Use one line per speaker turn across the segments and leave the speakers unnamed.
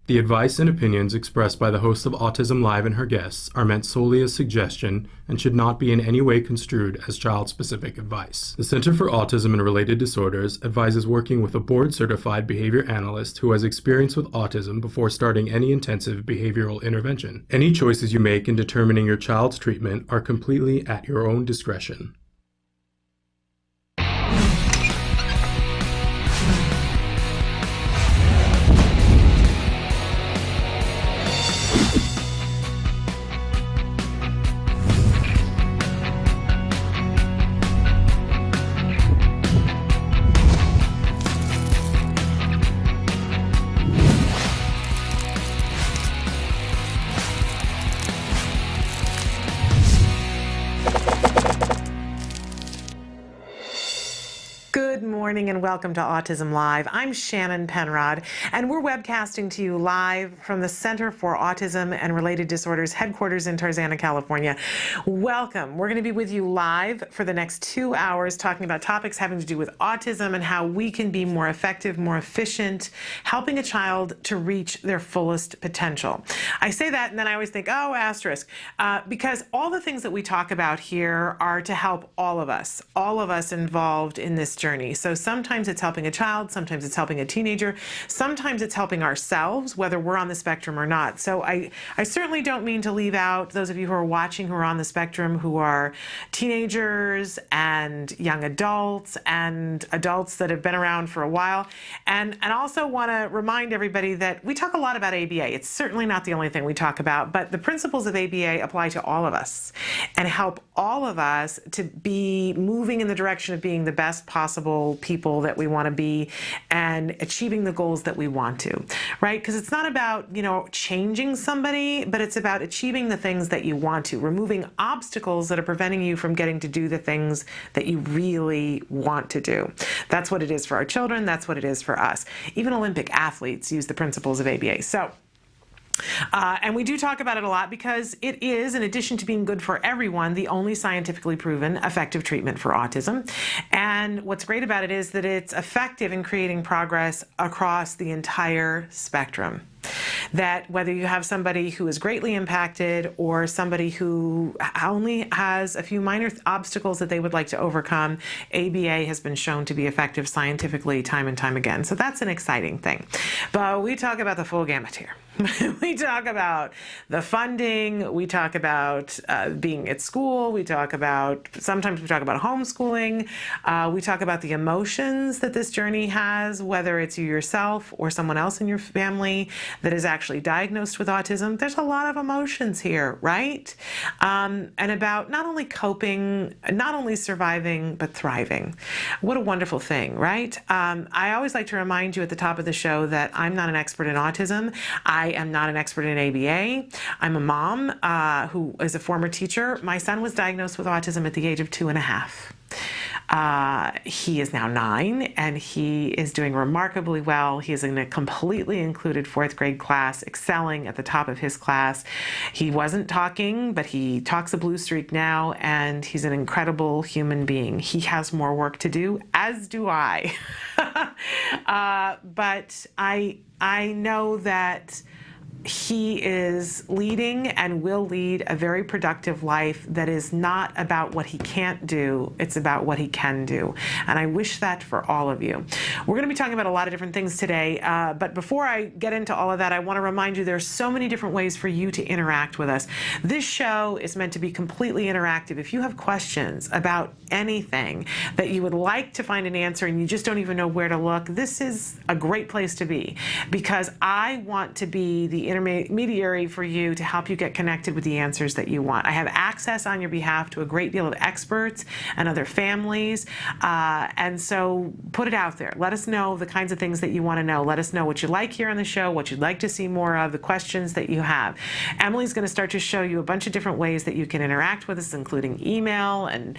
The advice and opinions expressed by the host of Autism Live and her guests are meant solely as suggestion and should not be in any way construed as child-specific advice. The Center for Autism and Related Disorders advises working with a board-certified behavior analyst who has experience with autism before starting any intensive behavioral intervention. Any choices you make in determining your child's treatment are completely at your own discretion.
Good morning and welcome to Autism Live. I'm Shannon Penrod, and we're webcasting to you live from the Center for Autism and Related Disorders headquarters in Tarzana, California. Welcome. We're going to be with you live for the next 2 hours talking about topics having to do with autism and how we can be more effective, more efficient, helping a child to reach their fullest potential. I say that and then I always think, oh, asterisk, because all the things that we talk about here are to help all of us involved in this journey. So sometimes it's helping a child, sometimes it's helping a teenager, sometimes it's helping ourselves, whether we're on the spectrum or not. So I certainly don't mean to leave out those of you who are watching who are on the spectrum, who are teenagers and young adults and adults that have been around for a while. And also want to remind everybody that we talk a lot about ABA. It's certainly not the only thing we talk about, but the principles of ABA apply to all of us and help all of us to be moving in the direction of being the best possible people that we want to be and achieving the goals that we want to, right? Because it's not about, changing somebody, but it's about achieving the things that you want to, removing obstacles that are preventing you from getting to do the things that you really want to do. That's what it is for our children. That's what it is for us. Even Olympic athletes use the principles of ABA. So, and we do talk about it a lot because it is, in addition to being good for everyone, the only scientifically proven effective treatment for autism. And what's great about it is that it's effective in creating progress across the entire spectrum. That whether you have somebody who is greatly impacted or somebody who only has a few minor obstacles that they would like to overcome, ABA has been shown to be effective scientifically time and time again. So that's an exciting thing. But we talk about the full gamut here. We talk about the funding, we talk about being at school, sometimes we talk about homeschooling, we talk about the emotions that this journey has, whether it's you yourself or someone else in your family that is actually diagnosed with autism. There's a lot of emotions here, right? And about not only coping, not only surviving, but thriving. What a wonderful thing, right? I always like to remind you at the top of the show that I'm not an expert in autism. I am not an expert in ABA. I'm a mom who is a former teacher. My son was diagnosed with autism at the age of 2.5. He is now 9 and he is doing remarkably well. He is in a completely included 4th grade class, excelling at the top of his class. He wasn't talking, but he talks a blue streak now, and he's an incredible human being. He has more work to do, as do I. But I know that he is leading and will lead a very productive life that is not about what he can't do, it's about what he can do. And I wish that for all of you. We're going to be talking about a lot of different things today, but before I get into all of that, I want to remind you there's so many different ways for you to interact with us. This show is meant to be completely interactive. If you have questions about anything that you would like to find an answer and you just don't even know where to look, this is a great place to be, because I want to be the intermediary for you to help you get connected with the answers that you want. I have access on your behalf to a great deal of experts and other families, and so put it out there. Let us know the kinds of things that you want to know. Let us know what you like here on the show, what you'd like to see more of, the questions that you have. Emily's going to start to show you a bunch of different ways that you can interact with us, including email and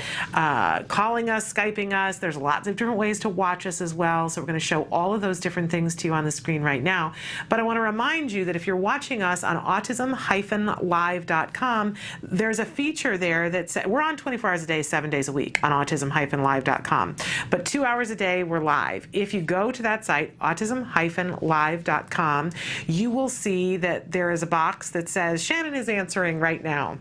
calling us, Skyping us. There's lots of different ways to watch us as well, so we're going to show all of those different things to you on the screen right now. But I want to remind you that if you're watching us on autism-live.com, there's a feature there that says, we're on 24 hours a day, 7 days a week on autism-live.com, but 2 hours a day we're live. If you go to that site, autism-live.com, you will see that there is a box that says Shannon is answering right now.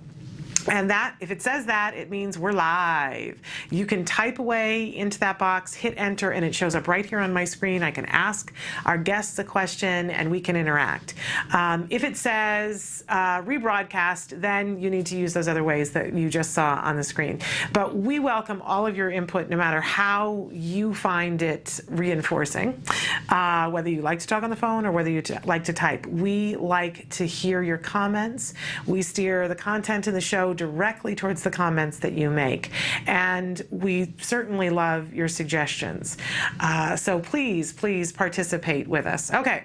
And that, if it says that, it means we're live. You can type away into that box, hit enter, and it shows up right here on my screen. I can ask our guests a question, and we can interact. If it says rebroadcast, then you need to use those other ways that you just saw on the screen. But we welcome all of your input, no matter how you find it reinforcing, whether you like to talk on the phone or whether you like to type. We like to hear your comments. We steer the content in the show directly towards the comments that you make. And we certainly love your suggestions. So please participate with us. Okay.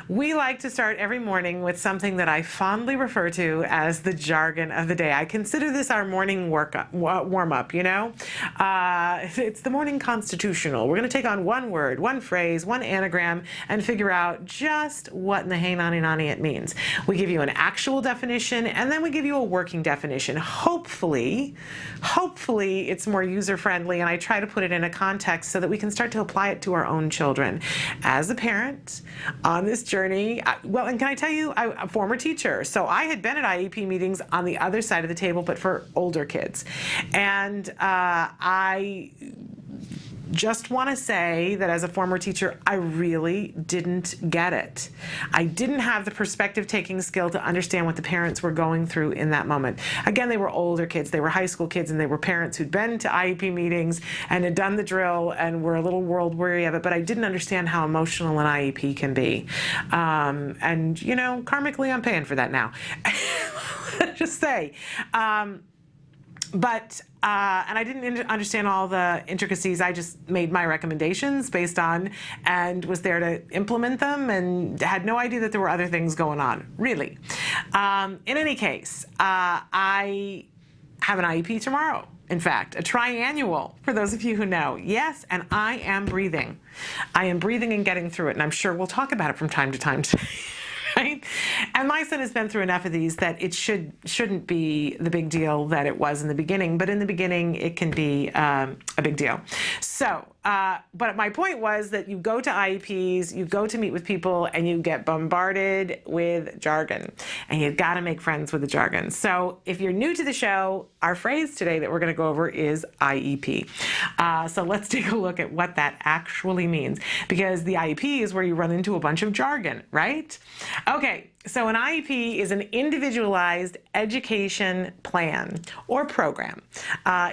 We like to start every morning with something that I fondly refer to as the jargon of the day. I consider this our morning warm-up, you know? It's the morning constitutional. We're going to take on one word, one phrase, one anagram, and figure out just what in the hey nani nani it means. We give you an actual definition, and then we give you a working definition. Hopefully it's more user-friendly, and I try to put it in a context so that we can start to apply it to our own children. As a parent, on this journey, well, and can I tell you, I'm a former teacher, so I had been at IEP meetings on the other side of the table, but for older kids. And I just want to say that as a former teacher, I really didn't get it. I didn't have the perspective-taking skill to understand what the parents were going through in that moment. Again, they were older kids, they were high school kids, and they were parents who'd been to IEP meetings and had done the drill and were a little world weary of it, but I didn't understand how emotional an IEP can be. And, you know, karmically, I'm paying for that now. Let's just say. And I didn't understand all the intricacies. I just made my recommendations based on and was there to implement them and had no idea that there were other things going on, really. In any case, I have an IEP tomorrow. In fact, a triannual, for those of you who know. Yes, and I am breathing. I am breathing and getting through it, and I'm sure we'll talk about it from time to time today. Right? And my son has been through enough of these that it shouldn't be the big deal that it was in the beginning, but in the beginning it can be a big deal. So, but my point was that you go to IEPs, you go to meet with people, and you get bombarded with jargon, and you've got to make friends with the jargon. So if you're new to the show, our phrase today that we're going to go over is IEP. So let's take a look at what that actually means, because the IEP is where you run into a bunch of jargon, right? Okay, so an IEP is an individualized education plan or program,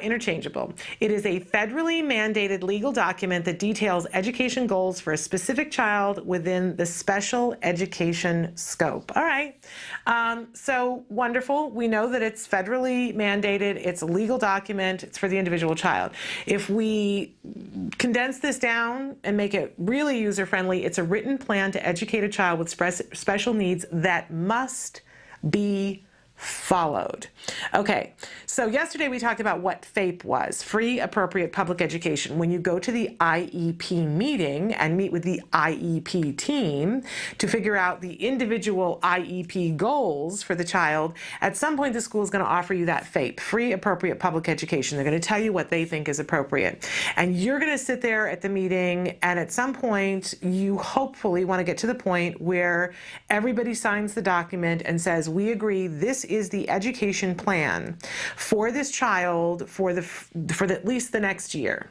interchangeable. It is a federally mandated legal document that details education goals for a specific child within the special education scope. All right, so wonderful. We know that it's federally mandated. It's a legal document. It's for the individual child. If we condense this down and make it really user-friendly, it's a written plan to educate a child with special needs that must be followed. Okay, so yesterday we talked about what FAPE was, free appropriate public education. When you go to the IEP meeting and meet with the IEP team to figure out the individual IEP goals for the child, at some point the school is going to offer you that FAPE, free appropriate public education. They're going to tell you what they think is appropriate. And you're going to sit there at the meeting, and at some point you hopefully want to get to the point where everybody signs the document and says, we agree this is the education plan for this child for at least the next year.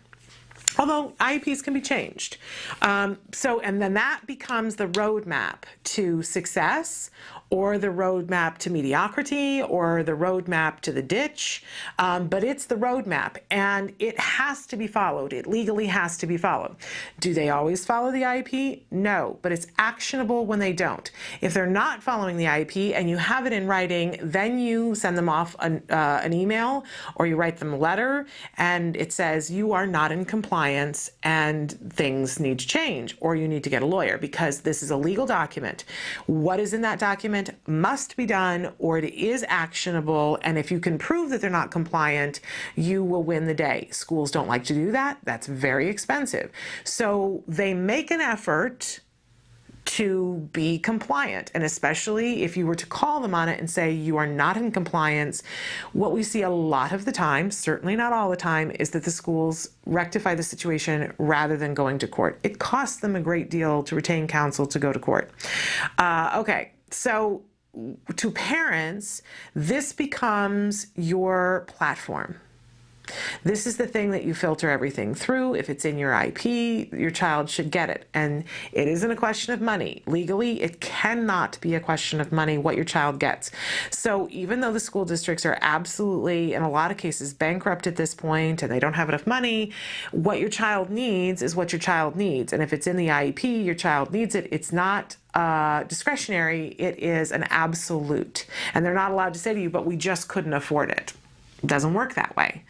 Although IEPs can be changed. And then that becomes the roadmap to success, or the roadmap to mediocrity, or the roadmap to the ditch. But it's the roadmap, and it has to be followed. It legally has to be followed. Do they always follow the IEP? No, but it's actionable when they don't. If they're not following the IEP and you have it in writing, then you send them off an email, or you write them a letter, and it says you are not in compliance and things need to change, or you need to get a lawyer, because this is a legal document. What is in that document must be done, or it is actionable, and if you can prove that they're not compliant, you will win the day. Schools don't like to do that. That's very expensive. So they make an effort to be compliant. And especially if you were to call them on it and say you are not in compliance, what we see a lot of the time, certainly not all the time, is that the schools rectify the situation rather than going to court. It costs them a great deal to retain counsel to go to court. Okay, so to parents, this becomes your platform. This is the thing that you filter everything through. If it's in your IP, your child should get it. And it isn't a question of money. Legally, it cannot be a question of money what your child gets. So even though the school districts are absolutely, in a lot of cases, bankrupt at this point and they don't have enough money, what your child needs is what your child needs. And if it's in the IEP, your child needs it. It's not discretionary. It is an absolute. And they're not allowed to say to you, but we just couldn't afford it. It doesn't work that way.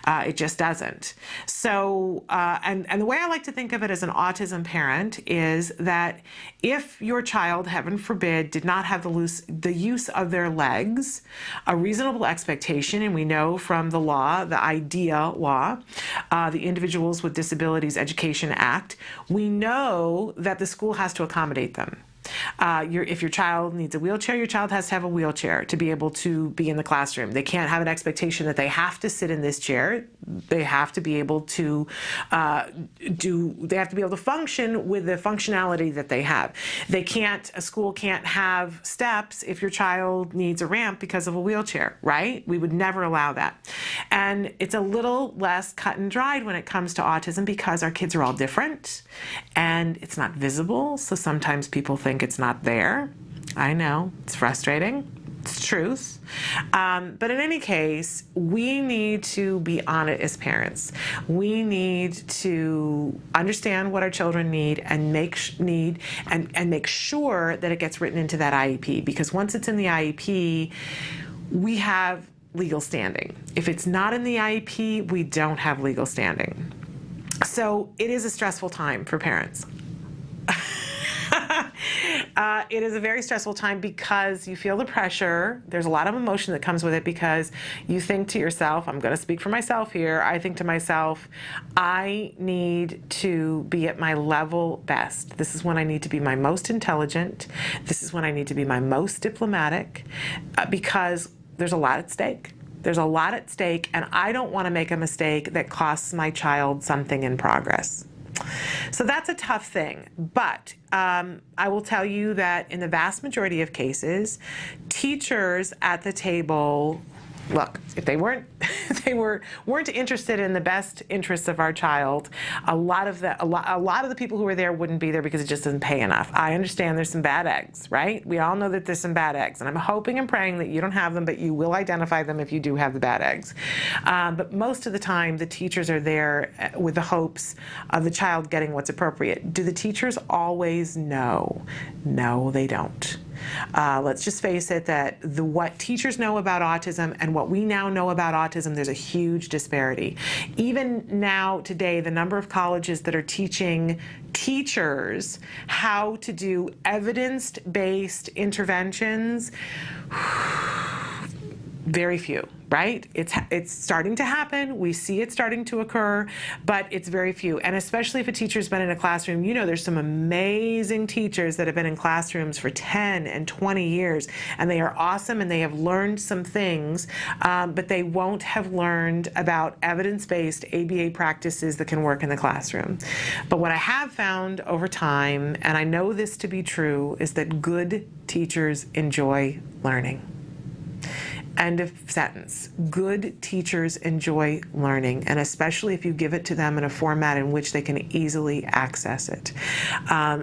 It just doesn't. So, and the way I like to think of it as an autism parent is that if your child, heaven forbid, did not have the use of their legs, a reasonable expectation, and we know from the law, the IDEA law, the Individuals with Disabilities Education Act, we know that the school has to accommodate them. If your child needs a wheelchair, your child has to have a wheelchair to be able to be in the classroom. They can't have an expectation that they have to sit in this chair. They have to be able to function with the functionality that they have. A school can't have steps if your child needs a ramp because of a wheelchair, right? We would never allow that. And it's a little less cut and dried when it comes to autism because our kids are all different and it's not visible. So sometimes people think it's not there. I know, it's frustrating. It's truth. But in any case, we need to be on it as parents. We need to understand what our children need and make sure that it gets written into that IEP. Because once it's in the IEP, we have legal standing. If it's not in the IEP, we don't have legal standing. So it is a stressful time for parents. It is a very stressful time because you feel the pressure. There's a lot of emotion that comes with it because you think to yourself, I'm going to speak for myself here. I think to myself, I need to be at my level best. This is when I need to be my most intelligent. This is when I need to be my most diplomatic because there's a lot at stake. There's a lot at stake, and I don't want to make a mistake that costs my child something in progress. So that's a tough thing, but I will tell you that in the vast majority of cases, teachers at the table, look, if they weren't interested in the best interests of our child, a lot of the people who were there wouldn't be there because it just doesn't pay enough. I understand there's some bad eggs, right? We all know that there's some bad eggs, and I'm hoping and praying that you don't have them, but you will identify them if you do have the bad eggs. But most of the time, the teachers are there with the hopes of the child getting what's appropriate. Do the teachers always know? No, they don't. Let's just face it that what teachers know about autism and what we now know about autism, there's a huge disparity. Even now, today, the number of colleges that are teaching teachers how to do evidence-based interventions, very few, right? It's starting to happen. We see it starting to occur, but it's very few. And especially if a teacher's been in a classroom, you know, there's some amazing teachers that have been in classrooms for 10 and 20 years, and they are awesome and they have learned some things, but they won't have learned about evidence-based ABA practices that can work in the classroom. But what I have found over time, and I know this to be true, is that good teachers enjoy learning. End of sentence. Good teachers enjoy learning, and especially if you give it to them in a format in which they can easily access it.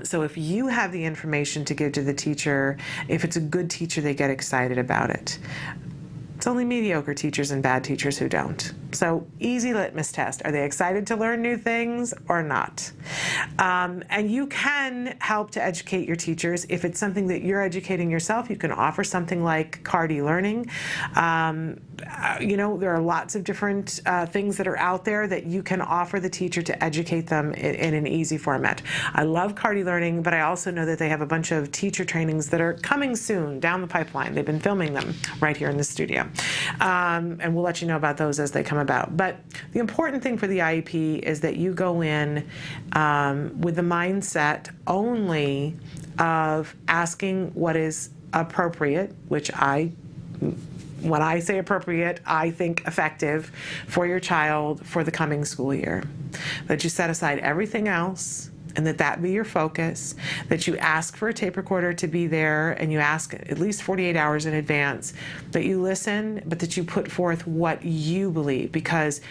So if you have the information to give to the teacher, if it's a good teacher, they get excited about it. It's only mediocre teachers and bad teachers who don't. So easy litmus test. Are they excited to learn new things or not? And you can help to educate your teachers. If it's something that you're educating yourself, you can offer something like card e-learning. You know, there are lots of different things that are out there that you can offer the teacher to educate them in an easy format. I love card e-learning, but I also know that they have a bunch of teacher trainings that are coming soon down the pipeline. They've been filming them right here in the studio. And we'll let you know about those as they come come about. But the important thing for the IEP is that you go in with the mindset only of asking what is appropriate, which when I say appropriate, I think effective for your child for the coming school year. That you set aside everything else and that be your focus, that you ask for a tape recorder to be there and you ask at least 48 hours in advance, that you listen, but that you put forth what you believe. Because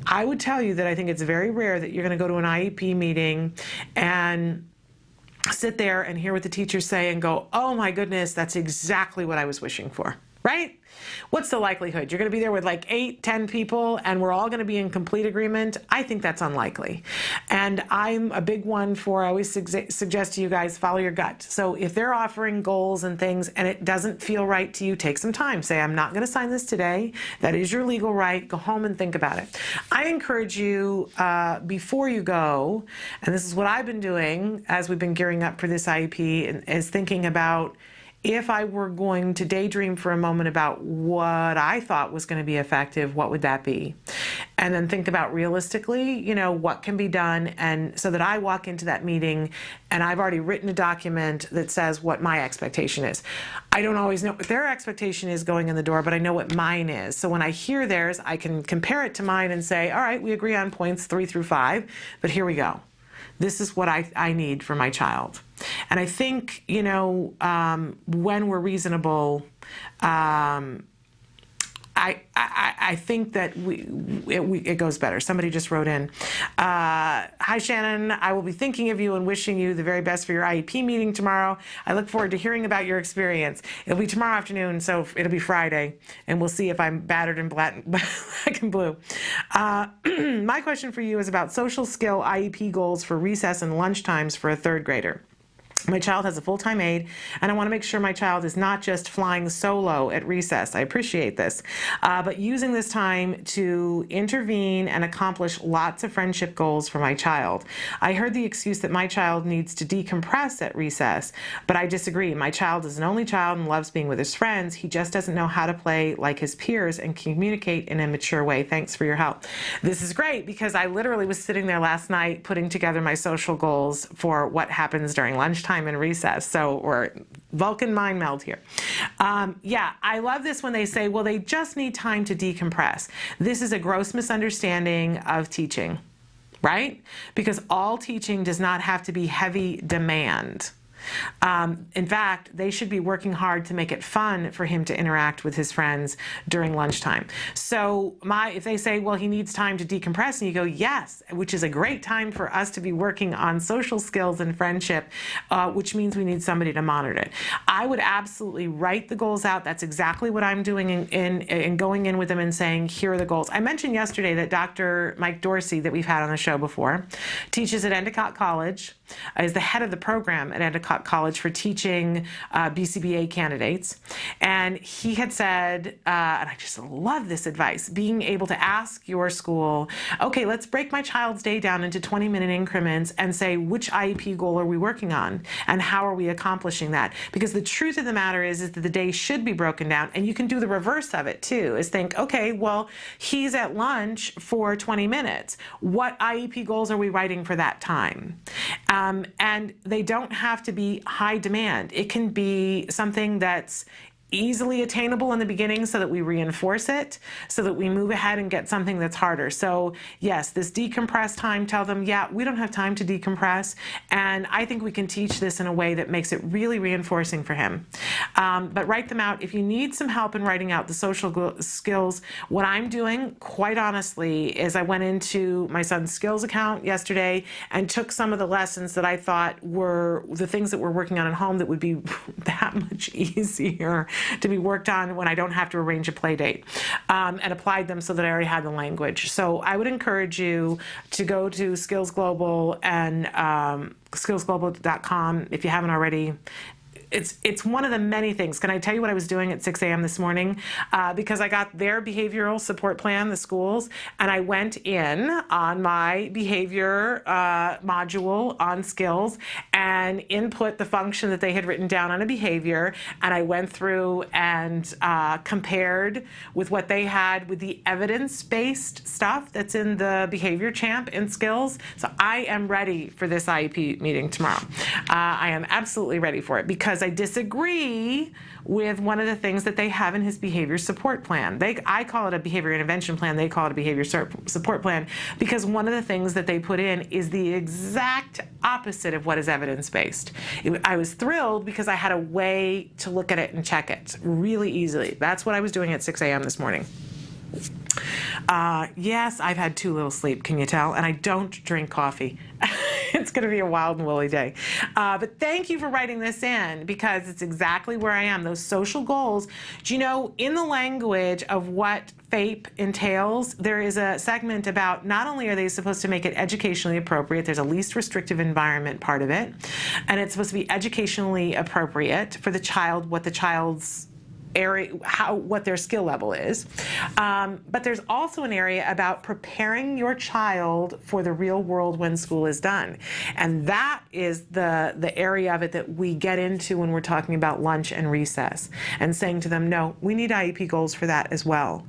I would tell you that I think it's very rare that you're going to go to an IEP meeting and sit there and hear what the teachers say and go, oh my goodness, that's exactly what I was wishing for, right? What's the likelihood? You're going to be there with like 8, 10 people and we're all going to be in complete agreement? I think that's unlikely. And I'm a big one for, I always suggest to you guys, follow your gut. So if they're offering goals and things and it doesn't feel right to you, take some time. Say, I'm not going to sign this today. That is your legal right. Go home and think about it. I encourage you, before you go, and this is what I've been doing as we've been gearing up for this IEP, is thinking about, if I were going to daydream for a moment about what I thought was going to be effective, what would that be? And then think about realistically, what can be done, and so that I walk into that meeting and I've already written a document that says what my expectation is. I don't always know what their expectation is going in the door, but I know what mine is. So when I hear theirs, I can compare it to mine and say, all right, we agree on points 3 through 5, but here we go. This is what I need for my child. And I think, when we're reasonable, I think that it goes better. Somebody just wrote in, hi Shannon, I will be thinking of you and wishing you the very best for your IEP meeting tomorrow. I look forward to hearing about your experience. It'll be tomorrow afternoon, so it'll be Friday, and we'll see if I'm battered and black and blue. My question for you is about social skill IEP goals for recess and lunch times for a 3rd grader. My child has a full-time aide, and I want to make sure my child is not just flying solo at recess. I appreciate this, but using this time to intervene and accomplish lots of friendship goals for my child. I heard the excuse that my child needs to decompress at recess, but I disagree. My child is an only child and loves being with his friends. He just doesn't know how to play like his peers and communicate in a mature way. Thanks for your help. This is great because I literally was sitting there last night putting together my social goals for what happens during lunchtime and recess. So we're Vulcan mind meld here. I love this when they say, well, they just need time to decompress. This is a gross misunderstanding of teaching, right? Because all teaching does not have to be heavy demand. In fact, they should be working hard to make it fun for him to interact with his friends during lunchtime. So if they say, well, he needs time to decompress, and you go, yes, which is a great time for us to be working on social skills and friendship, which means we need somebody to monitor it. I would absolutely write the goals out. That's exactly what I'm doing in going in with them and saying, here are the goals. I mentioned yesterday that Dr. Mike Dorsey, that we've had on the show before, teaches at Endicott College, is the head of the program at Endicott College for teaching BCBA candidates. And he had said, and I just love this advice, being able to ask your school, okay, let's break my child's day down into 20-minute increments and say, which IEP goal are we working on and how are we accomplishing that? Because the truth of the matter is that the day should be broken down, and you can do the reverse of it too, is think, okay, well, he's at lunch for 20 minutes. What IEP goals are we writing for that time? And they don't have to be high demand. It can be something that's easily attainable in the beginning so that we reinforce it, so that we move ahead and get something that's harder. So yes, this decompress time, tell them, yeah, we don't have time to decompress. And I think we can teach this in a way that makes it really reinforcing for him. But write them out. If you need some help in writing out the social skills, what I'm doing, quite honestly, is I went into my son's skills account yesterday and took some of the lessons that I thought were the things that we're working on at home that would be that much easier to be worked on when I don't have to arrange a play date, and applied them so that I already had the language. So I would encourage you to go to Skills Global and skillsglobal.com if you haven't already. it's one of the many things. Can I tell you what I was doing at 6 a.m. this morning? Because I got their behavioral support plan, the schools, and I went in on my behavior module on skills and input the function that they had written down on a behavior, and I went through and compared with what they had with the evidence-based stuff that's in the behavior champ in skills. So I am ready for this IEP meeting tomorrow. I am absolutely ready for it because I disagree with one of the things that they have in his behavior support plan. I call it a behavior intervention plan. They call it a behavior support plan because one of the things that they put in is the exact opposite of what is evidence-based. I was thrilled because I had a way to look at it and check it really easily. That's what I was doing at 6 a.m. this morning. Yes, I've had too little sleep, can you tell? And I don't drink coffee. It's going to be a wild and woolly day. But thank you for writing this in because it's exactly where I am. Those social goals, do you know, in the language of what FAPE entails, there is a segment about not only are they supposed to make it educationally appropriate, there's a least restrictive environment part of it, and it's supposed to be educationally appropriate for the child, what the child's area, what their skill level is. But there's also an area about preparing your child for the real world when school is done. And that is the area of it that we get into when we're talking about lunch and recess and saying to them, no, we need IEP goals for that as well.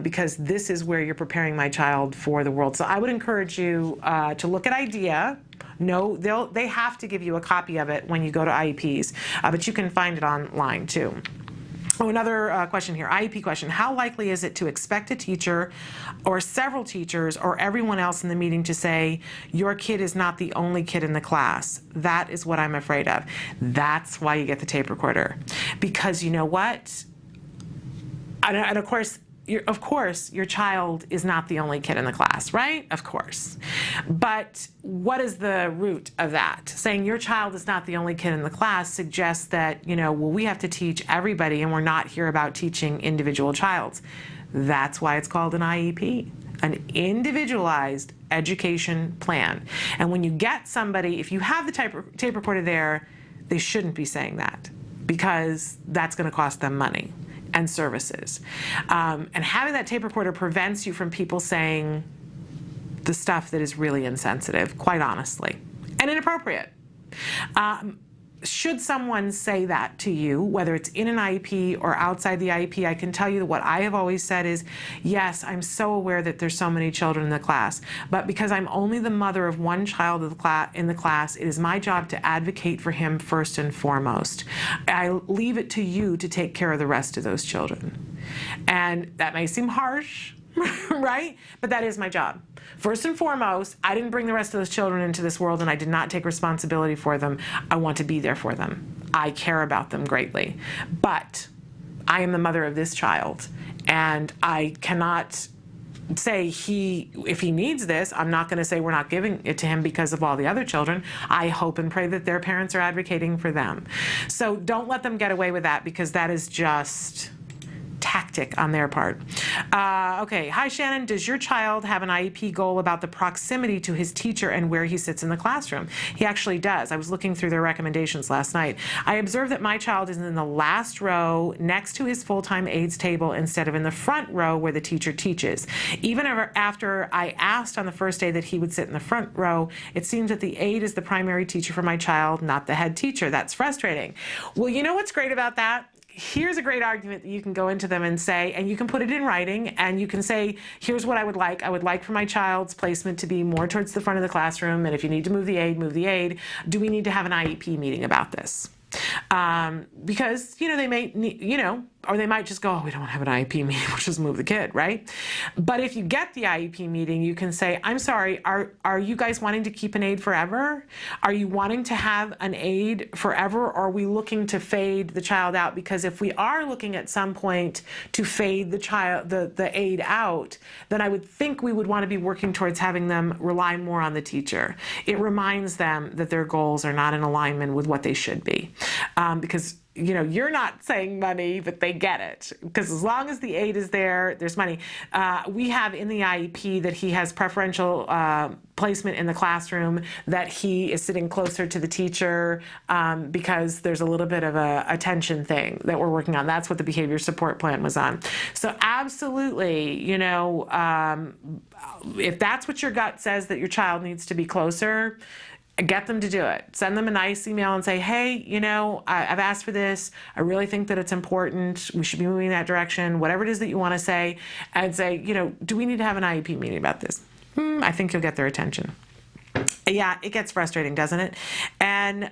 Because this is where you're preparing my child for the world. So I would encourage you to look at IDEA. No, they have to give you a copy of it when you go to IEPs, but you can find it online too. Oh, another question here, IEP question. How likely is it to expect a teacher or several teachers or everyone else in the meeting to say, your kid is not the only kid in the class? That is what I'm afraid of. That's why you get the tape recorder. Because you know what? And of course, your child is not the only kid in the class, right? Of course. But what is the root of that? Saying your child is not the only kid in the class suggests that, well, we have to teach everybody and we're not here about teaching individual childs. That's why it's called an IEP, an individualized education plan. And when you get somebody, if you have the tape recorder there, they shouldn't be saying that because that's going to cost them money and services. And having that tape recorder prevents you from people saying the stuff that is really insensitive, quite honestly, and inappropriate. Should someone say that to you, whether it's in an IEP or outside the IEP, I can tell you that what I have always said is, yes, I'm so aware that there's so many children in the class, but because I'm only the mother of one child in the class, it is my job to advocate for him first and foremost. I leave it to you to take care of the rest of those children. And that may seem harsh, right? But that is my job. First and foremost, I didn't bring the rest of those children into this world and I did not take responsibility for them. I want to be there for them. I care about them greatly. But I am the mother of this child and I cannot say if he needs this, I'm not going to say we're not giving it to him because of all the other children. I hope and pray that their parents are advocating for them. So don't let them get away with that because that is just tactic on their part. Okay, hi Shannon, does your child have an IEP goal about the proximity to his teacher and where he sits in the classroom? He actually does. I was looking through their recommendations last night. I observed that my child is in the last row next to his full-time aides table instead of in the front row where the teacher teaches. Even after I asked on the first day that he would sit in the front row, it seems that the aide is the primary teacher for my child, not the head teacher. That's frustrating. Well, you know what's great about that? Here's a great argument that you can go into them and say, and you can put it in writing, and you can say, here's what I would like. I would like for my child's placement to be more towards the front of the classroom, and if you need to move the aide, move the aide. Do we need to have an IEP meeting about this? Because, they may need, or they might just go, oh, we don't have an IEP meeting, we'll just move the kid, right? But if you get the IEP meeting, you can say, I'm sorry, are you guys wanting to keep an aide forever? Are you wanting to have an aide forever, or are we looking to fade the child out? Because if we are looking at some point to fade the child, the aide out, then I would think we would want to be working towards having them rely more on the teacher. It reminds them that their goals are not in alignment with what they should be. Because you're not saying money, but they get it. Because as long as the aid is there, there's money. We have in the IEP that he has preferential placement in the classroom, that he is sitting closer to the teacher because there's a little bit of a attention thing that we're working on. That's what the behavior support plan was on. So absolutely, if that's what your gut says, that your child needs to be closer, get them to do it. Send them a nice email and say, hey, I've asked for this. I really think that it's important. We should be moving in that direction. Whatever it is that you want to say, and say, do we need to have an IEP meeting about this? I think you'll get their attention. Yeah, it gets frustrating, doesn't it? And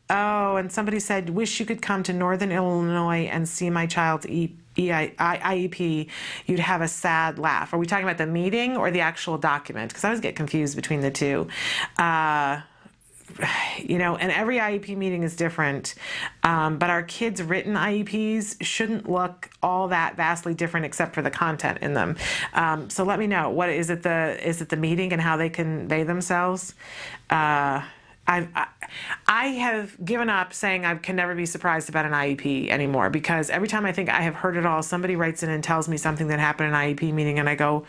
and somebody said, wish you could come to Northern Illinois and see my child's IEP. You'd have a sad laugh. Are we talking about the meeting or the actual document? Because I always get confused between the two. And every IEP meeting is different. But our kids' written IEPs shouldn't look all that vastly different except for the content in them. So let me know, what is it the meeting and how they convey themselves? I have given up saying I can never be surprised about an IEP anymore, because every time I think I have heard it all, somebody writes in and tells me something that happened in an IEP meeting, and I go,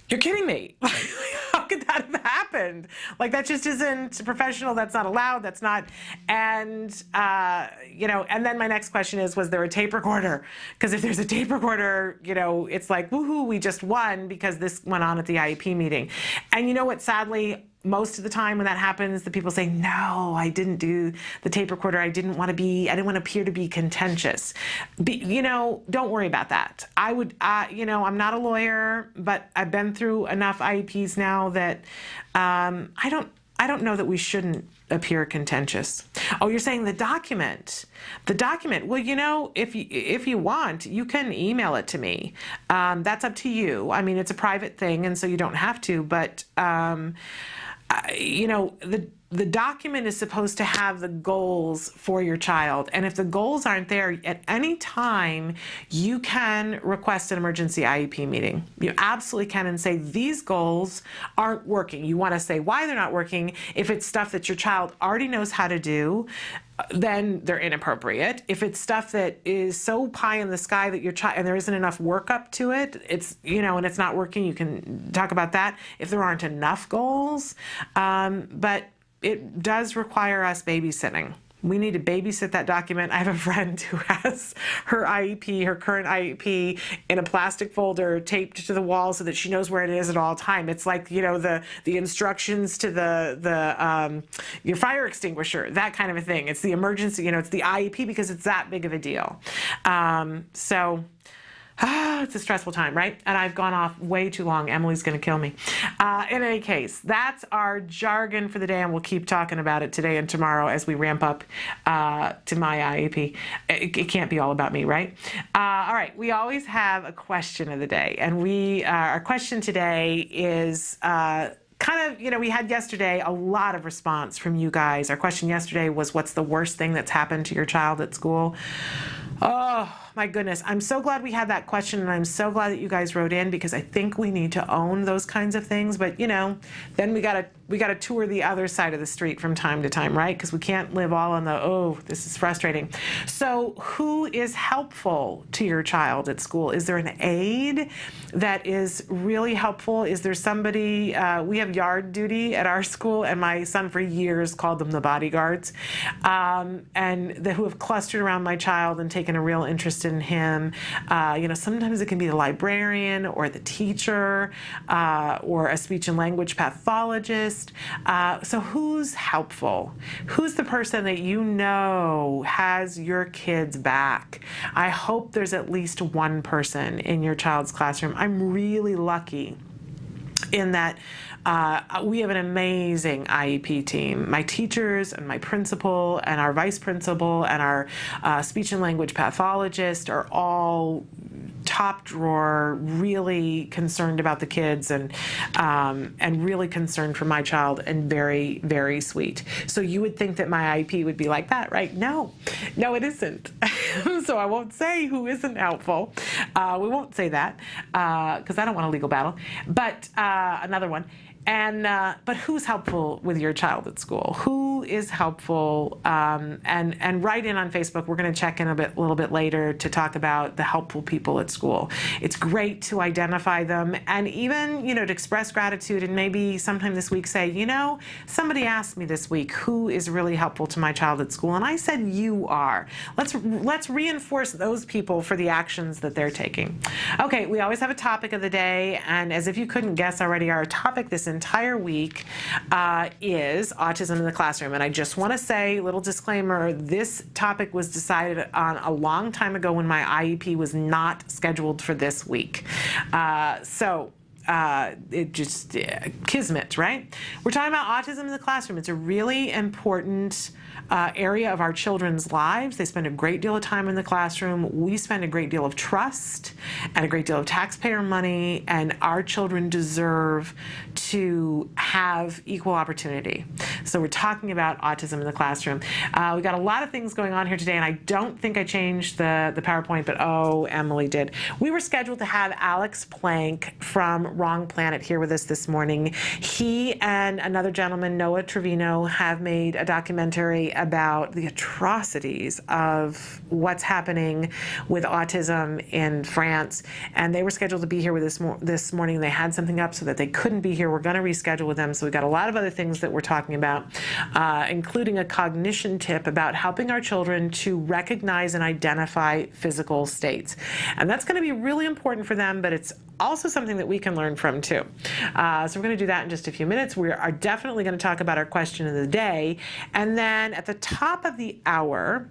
you're kidding me. How could that have happened? Like, that just isn't professional. That's not allowed. That's not. And, and then my next question is, was there a tape recorder? Because if there's a tape recorder, it's like, woohoo, we just won because this went on at the IEP meeting. And you know what, sadly, most of the time when that happens, the people say, no, I didn't do the tape recorder. I didn't want to appear to be contentious. Don't worry about that. I'm not a lawyer, but I've been through enough IEPs now that I don't know that we shouldn't appear contentious. Oh, you're saying the document. Well, if you want, you can email it to me. That's up to you. I mean, it's a private thing, and so you don't have to, but the document is supposed to have the goals for your child. And if the goals aren't there, at any time, you can request an emergency IEP meeting. You absolutely can, and say, these goals aren't working. You want to say why they're not working. If it's stuff that your child already knows how to do, then they're inappropriate. If it's stuff that is so pie in the sky that your child, and there isn't enough work up to it, it's, and it's not working, you can talk about that. If there aren't enough goals, but it does require us babysitting. We need to babysit that document. I have a friend who has her IEP, her current IEP, in a plastic folder taped to the wall so that she knows where it is at all time. It's like, the instructions to your fire extinguisher, that kind of a thing. It's the emergency, it's the IEP because it's that big of a deal. It's a stressful time, right? And I've gone off way too long. Emily's going to kill me. In any case, that's our jargon for the day, and we'll keep talking about it today and tomorrow as we ramp up to my IEP. It can't be all about me, right? All right, we always have a question of the day, and our question today is we had yesterday a lot of response from you guys. Our question yesterday was, what's the worst thing that's happened to your child at school? Oh, my goodness. I'm so glad we had that question, and I'm so glad that you guys wrote in, because I think we need to own those kinds of things. But, then we got to tour the other side of the street from time to time, right? Because we can't live all on this is frustrating. So who is helpful to your child at school? Is there an aide that is really helpful? Is there somebody, we have yard duty at our school, and my son for years called them the bodyguards, who have clustered around my child and taken a real interest in him. Sometimes it can be the librarian or the teacher or a speech and language pathologist. So who's helpful? Who's the person that has your kids back? I hope there's at least one person in your child's classroom. I'm really lucky in that we have an amazing IEP team. My teachers and my principal and our vice principal and our speech and language pathologist are all top drawer, really concerned about the kids and really concerned for my child, and very, very sweet. So you would think that my IEP would be like that, right? No, it isn't. So I won't say who isn't helpful. We won't say that because I don't want a legal battle. But another one. But who's helpful with your child at school? Who is helpful? And write in on Facebook. We're going to check in a little bit later to talk about the helpful people at school. It's great to identify them and even, to express gratitude and maybe sometime this week say, somebody asked me this week, who is really helpful to my child at school? And I said, you are. Let's reinforce those people for the actions that they're taking. Okay, we always have a topic of the day, and as if you couldn't guess already, our topic this entire week is autism in the classroom. And I just want to say, little disclaimer, this topic was decided on a long time ago when my IEP was not scheduled for this week. It just, kismet, right? We're talking about autism in the classroom. It's a really important area of our children's lives. They spend a great deal of time in the classroom. We spend a great deal of trust and a great deal of taxpayer money, and our children deserve to have equal opportunity. So we're talking about autism in the classroom. We got a lot of things going on here today, and I don't think I changed the PowerPoint, but Emily did. We were scheduled to have Alex Plank from Wrong Planet here with us this morning. He and another gentleman, Noah Trevino, have made a documentary about the atrocities of what's happening with autism in France, and they were scheduled to be here with us this morning. They had something up so that they couldn't be here. We're going to reschedule with them, so we've got a lot of other things that we're talking about, including a cognition tip about helping our children to recognize and identify physical states. And that's going to be really important for them, but it's also something that we can learn from too. So we're going to do that in just a few minutes. We are definitely going to talk about our question of the day. And then at the top of the hour,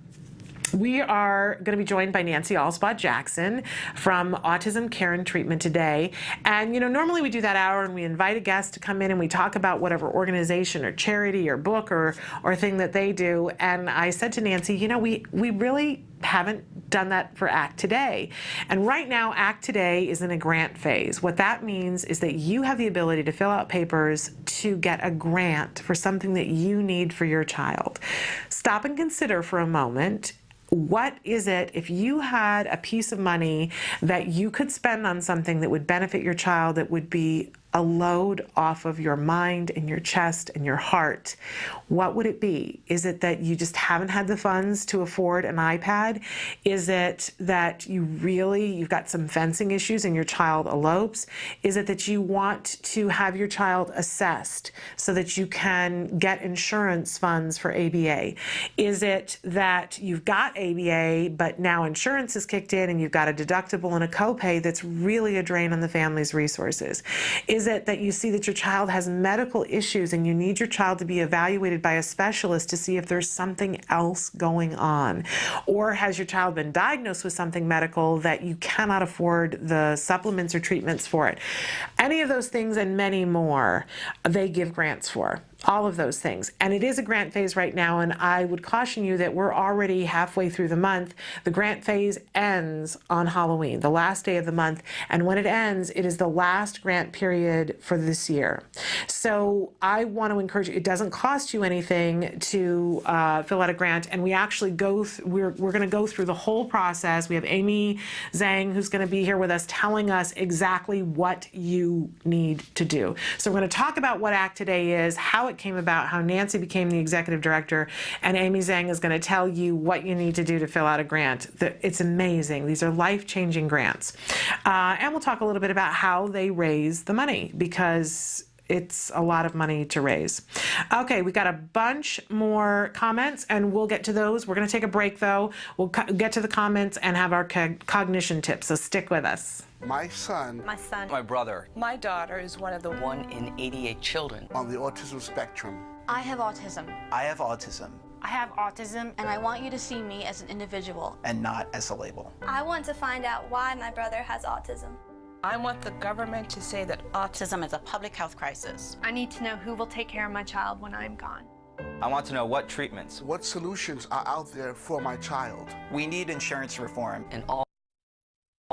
we are going to be joined by Nancy Alspaugh-Jackson from Autism Care and Treatment Today. And, normally we do that hour and we invite a guest to come in and we talk about whatever organization or charity or book or thing that they do. And I said to Nancy, we really haven't done that for Act Today. And right now, Act Today is in a grant phase. What that means is that you have the ability to fill out papers to get a grant for something that you need for your child. Stop and consider for a moment. What is it, if you had a piece of money that you could spend on something that would benefit your child, that would be a load off of your mind and your chest and your heart, what would it be? Is it that you just haven't had the funds to afford an iPad? Is it that you've got some fencing issues and your child elopes? Is it that you want to have your child assessed so that you can get insurance funds for ABA? Is it that you've got ABA, but now insurance has kicked in and you've got a deductible and a copay that's really a drain on the family's resources? Is it that you see that your child has medical issues and you need your child to be evaluated by a specialist to see if there's something else going on? Or has your child been diagnosed with something medical that you cannot afford the supplements or treatments for it? Any of those things and many more, they give grants for. All of those things. And it is a grant phase right now, and I would caution you that we're already halfway through the month. The grant phase ends on Halloween, the last day of the month, and when it ends, it is the last grant period for this year. So I want to encourage you, it doesn't cost you anything to fill out a grant, and we actually we're going to go through the whole process. We have Amy Zhang, who's going to be here with us, telling us exactly what you need to do. So we're going to talk about what Act Today is, how it came about, how Nancy became the executive director, and Amy Zhang is going to tell you what you need to do to fill out a grant. It's amazing. These are life-changing grants. And we'll talk a little bit about how they raise the money, because it's a lot of money to raise. Okay, we got a bunch more comments, and we'll get to those. We're going to take a break, though. We'll get to the comments and have our cognition tips, so stick with us.
My son,
my brother,
My daughter is one of the
1 in 88 children.
on the autism spectrum.
I have autism,
I have autism,
I have autism.
and I want you to see me as an individual.
and not as a label.
I want to find out why my brother has autism.
I want the government to say that
Autism is a public health crisis.
I need to know who will take care of my child when I'm gone.
I want to know what treatments.
What solutions are out there for my child?
We need insurance reform.
In all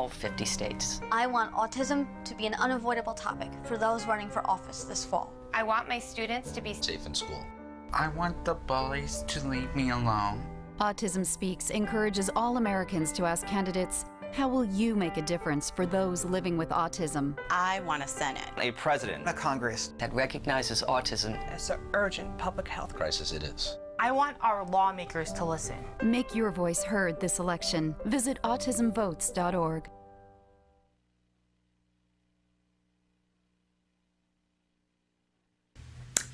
50 states.
I want autism to be an unavoidable topic for those running for office this fall.
I want my students to be
safe in school.
I want the bullies to leave me alone.
Autism Speaks encourages all Americans to ask candidates,
How will you make a difference for those living with autism?
I want a Senate,
A president
A Congress
that recognizes autism.
It's an urgent public health
crisis it is.
I want our lawmakers to listen.
Make your voice heard this election. Visit autismvotes.org.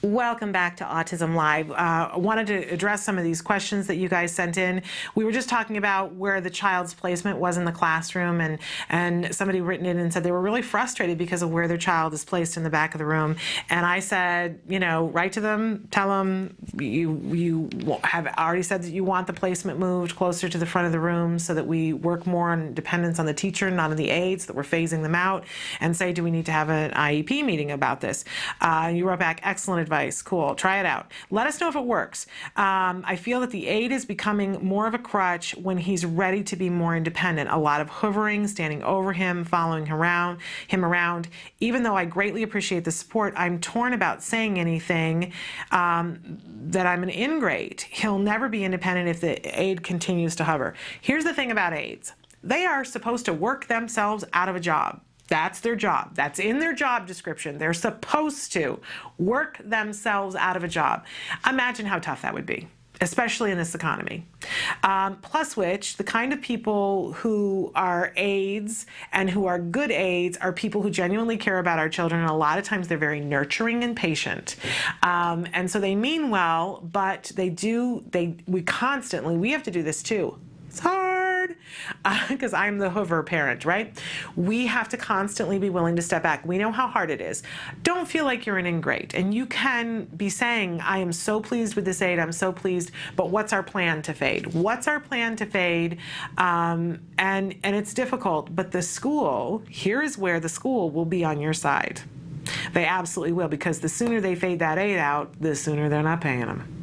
Welcome back to Autism Live. I wanted to address some of these questions that you guys sent in. We were just talking about where the child's placement was in the classroom, and somebody written in and said they were really frustrated because of where their child is placed in the back of the room. And I said, you know, write to them, tell them you have already said that you want the placement moved closer to the front of the room so that we work more on dependence on the teacher, not on the aides, that we're phasing them out, and say, do we need to have an IEP meeting about this? You wrote back, excellent advice. Cool. Try it out. Let us know if it works. I feel that the aide is becoming more of a crutch when he's ready to be more independent. A lot of hovering, standing over him, following him around. Even though I greatly appreciate the support, I'm torn about saying anything that I'm an ingrate. He'll never be independent if the aide continues to hover. Here's the thing about aides. They are supposed to work themselves out of a job. That's their job. That's in their job description. They're supposed to work themselves out of a job. Imagine how tough that would be, especially in this economy. Plus which, the kind of people who are aides and who are good aides are people who genuinely care about our children. And a lot of times they're very nurturing and patient. And so they mean well, but we have to do this too. It's hard because I'm the hover parent, right? We have to constantly be willing to step back. We know how hard it is. Don't feel like you're an ingrate. And you can be saying, I am so pleased with this aid. I'm so pleased. But what's our plan to fade? What's our plan to fade? And it's difficult. But the school, here is where the school will be on your side. They absolutely will, because the sooner they fade that aid out, the sooner they're not paying them.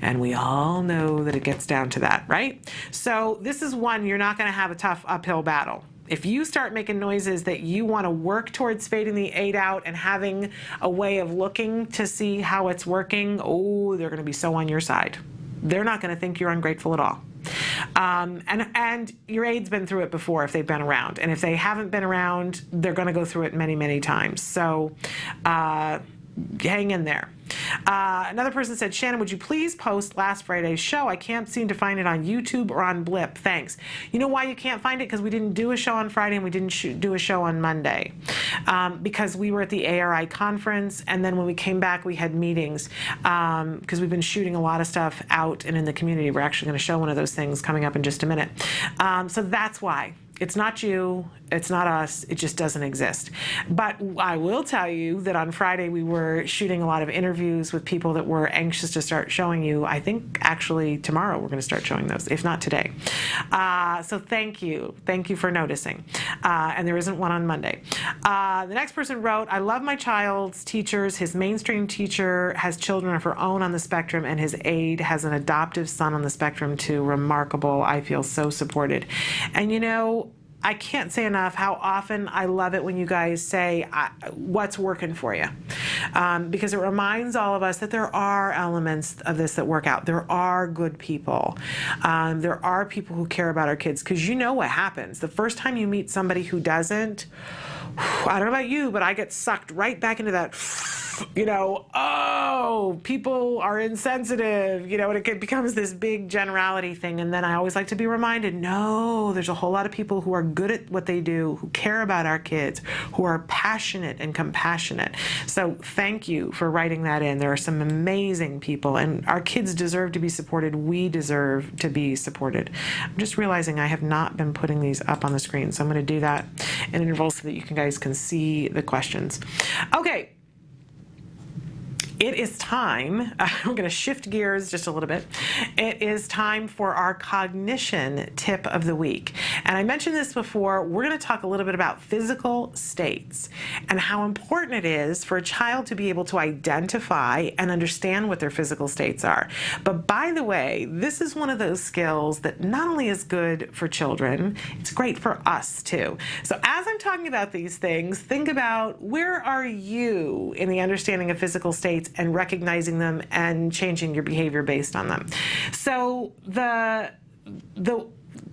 And we all know that it gets down to that, right? So this is one you're not going to have a tough uphill battle. If you start making noises that you want to work towards fading the aid out and having a way of looking to see how it's working, oh, they're going to be so on your side. They're not going to think you're ungrateful at all. And your aide's been through it before if they've been around. And if they haven't been around, they're going to go through it many, many times. So hang in there. Another person said, Shannon, would you please post last Friday's show? I can't seem to find it on YouTube or on Blip. Thanks. You know why you can't find it? Because we didn't do a show on Friday and we didn't do a show on Monday. Because we were at the ARI conference, and then when we came back we had meetings because we've been shooting a lot of stuff out and in the community. We're actually going to show one of those things coming up in just a minute. So that's why. It's not you, it's not us, it just doesn't exist. But I will tell you that on Friday we were shooting a lot of interviews with people that we're anxious to start showing you. I think actually tomorrow we're going to start showing those, if not today. So thank you for noticing. And there isn't one on Monday. The next person wrote, I love my child's teachers. His mainstream teacher has children of her own on the spectrum, and his aide has an adoptive son on the spectrum too. Remarkable. I feel so supported. And you know, I can't say enough how often I love it when you guys say what's working for you, because it reminds all of us that there are elements of this that work out. There are good people. There are people who care about our kids, because you know what happens. The first time you meet somebody who doesn't, I don't know about you, but I get sucked right back into that, oh, people are insensitive, and it becomes this big generality thing. And then I always like to be reminded, no, there's a whole lot of people who are good at what they do, who care about our kids, who are passionate and compassionate. So thank you for writing that in. There are some amazing people, and our kids deserve to be supported. We deserve to be supported. I'm just realizing I have not been putting these up on the screen, so I'm going to do that in intervals so that you guys can see the questions. Okay. It is time, we're going to shift gears just a little bit. It is time for our cognition tip of the week. And I mentioned this before, we're going to talk a little bit about physical states and how important it is for a child to be able to identify and understand what their physical states are. But by the way, this is one of those skills that not only is good for children, it's great for us too. So as I'm talking about these things, think about, where are you in the understanding of physical states and recognizing them and changing your behavior based on them. So the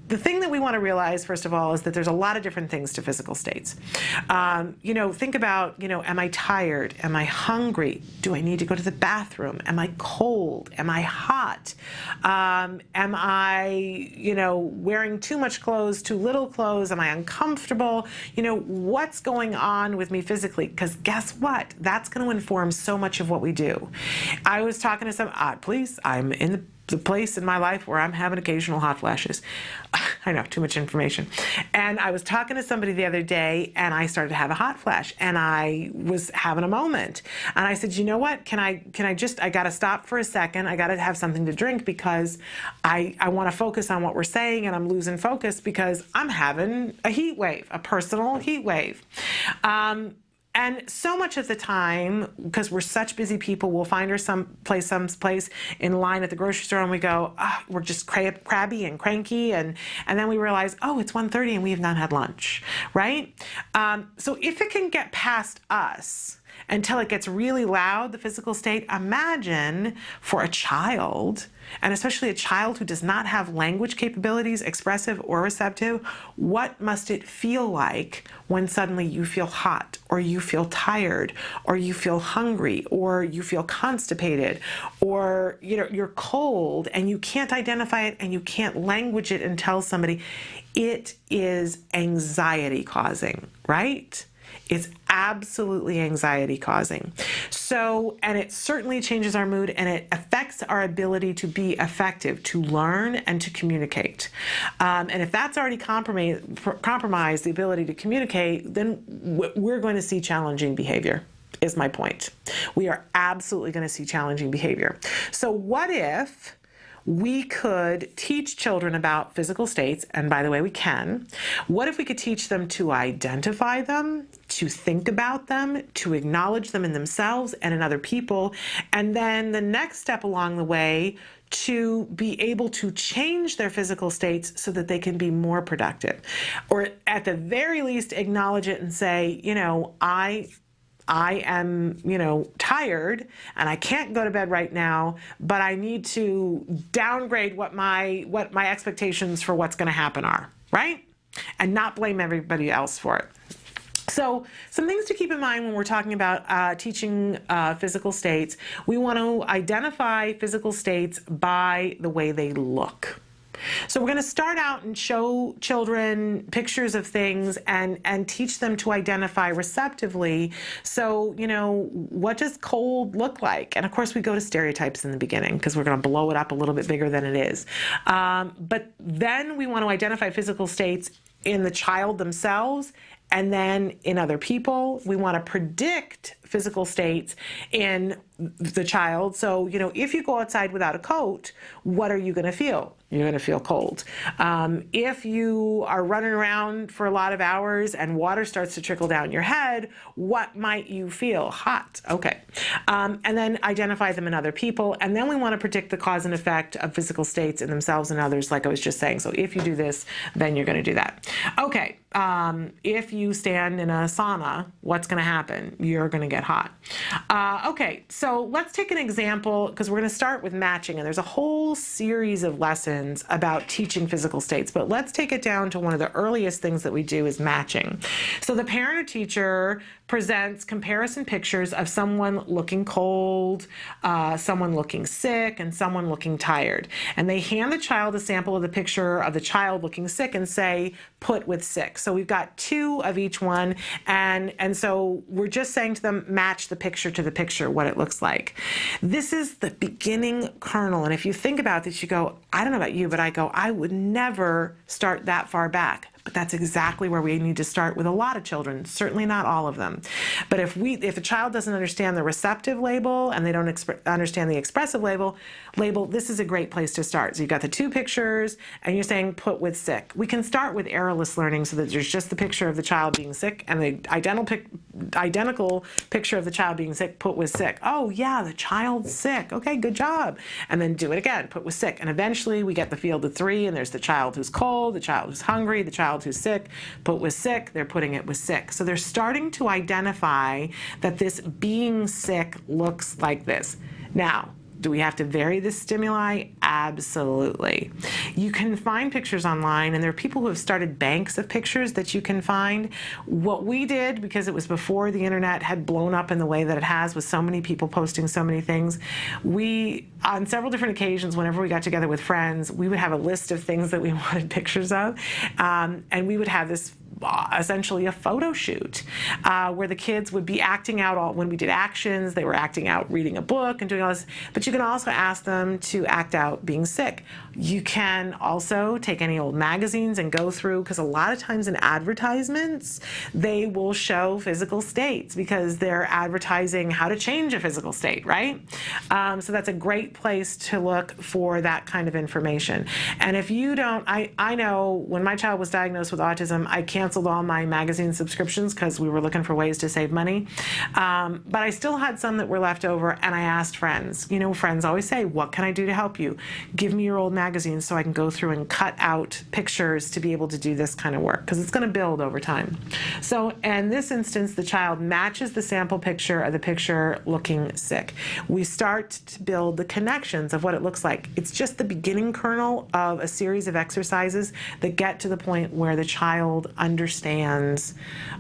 the thing that we want to realize, first of all, is that there's a lot of different things to physical states. Think about, am I tired? Am I hungry? Do I need to go to the bathroom? Am I cold? Am I hot? Am I, wearing too much clothes, too little clothes? Am I uncomfortable? What's going on with me physically? Because guess what? That's going to inform so much of what we do. I was talking to I'm in the place in my life where I'm having occasional hot flashes. I know, too much information. And I was talking to somebody the other day, and I started to have a hot flash, and I was having a moment. And I said, you know what? I got to stop for a second. I got to have something to drink because I want to focus on what we're saying, and I'm losing focus because I'm having a heat wave, a personal heat wave. And so much of the time, because we're such busy people, we'll find her someplace in line at the grocery store, and we go, we're just crabby and cranky, and then we realize, it's 1:30 and we have not had lunch, right? So if it can get past us until it gets really loud, the physical state, imagine for a child, and especially a child who does not have language capabilities, expressive or receptive, what must it feel like when suddenly you feel hot, or you feel tired, or you feel hungry, or you feel constipated, or you're cold and you can't identify it and you can't language it and tell somebody. It is anxiety causing, right? It's absolutely anxiety causing. So, and it certainly changes our mood, and it affects our ability to be effective, to learn and to communicate. And if that's already compromised the ability to communicate, then we're going to see challenging behavior, is my point. We are absolutely going to see challenging behavior. So what if we could teach children about physical states, and by the way, we can. What if we could teach them to identify them, to think about them, to acknowledge them in themselves and in other people, and then the next step along the way, to be able to change their physical states so that they can be more productive. Or at the very least, acknowledge it and say, I am, tired and I can't go to bed right now, but I need to downgrade what my expectations for what's going to happen are, right? And not blame everybody else for it. So some things to keep in mind when we're talking about teaching physical states. We want to identify physical states by the way they look. So we're going to start out and show children pictures of things and teach them to identify receptively. So, what does cold look like? And of course, we go to stereotypes in the beginning because we're going to blow it up a little bit bigger than it is. But then we want to identify physical states in the child themselves, and then in other people. We want to predict physical states in the child. So, if you go outside without a coat, what are you going to feel? You're going to feel cold. If you are running around for a lot of hours and water starts to trickle down your head, what might you feel? Hot. Okay. And then identify them in other people. And then we want to predict the cause and effect of physical states in themselves and others, like I was just saying. So if you do this, then you're going to do that. Okay. If you stand in a sauna, what's going to happen? You're going to get hot. Okay, so let's take an example, because we're going to start with matching, and there's a whole series of lessons about teaching physical states, but let's take it down to one of the earliest things that we do is matching. So the parent or teacher presents comparison pictures of someone looking cold, someone looking sick, and someone looking tired. And they hand the child a sample of the picture of the child looking sick and say, put with sick. So we've got two of each one, and so we're just saying to them, match the picture to the picture, what it looks like. This is the beginning kernel, and if you think about this, you go, I don't know about you, but I go, I would never start that far back. But that's exactly where we need to start with a lot of children, certainly not all of them. But if a child doesn't understand the receptive label and they don't understand the expressive label, this is a great place to start. So you've got the two pictures and you're saying put with sick. We can start with errorless learning so that there's just the picture of the child being sick and the identical picture of the child being sick, put with sick. Oh yeah, the child's sick. Okay, good job. And then do it again, put with sick. And eventually we get the field of three, and there's the child who's cold, the child who's hungry, the child who's sick, put with sick, they're putting it with sick. So they're starting to identify that this being sick looks like this. Now, Do we have to vary the stimuli? Absolutely. You can find pictures online, and there are people who have started banks of pictures that you can find. What we did, because it was before the internet had blown up in the way that it has, with so many people posting so many things, we, on several different occasions, whenever we got together with friends, we would have a list of things that we wanted pictures of, and we would have this essentially a photo shoot where the kids would be acting out when we did actions, they were acting out reading a book and doing all this, but you can also ask them to act out being sick. You can also take any old magazines and go through, because a lot of times in advertisements, they will show physical states because they're advertising how to change a physical state, right? So that's a great place to look for that kind of information. And if you don't, I know when my child was diagnosed with autism, I canceled all my magazine subscriptions because we were looking for ways to save money. But I still had some that were left over, and I asked friends. You know, friends always say, what can I do to help you? Give me your old magazines so I can go through and cut out pictures to be able to do this kind of work, because it's going to build over time. So in this instance, the child matches the sample picture of the picture looking sick. We start to build the connections of what it looks like. It's just the beginning kernel of a series of exercises that get to the point where the child understands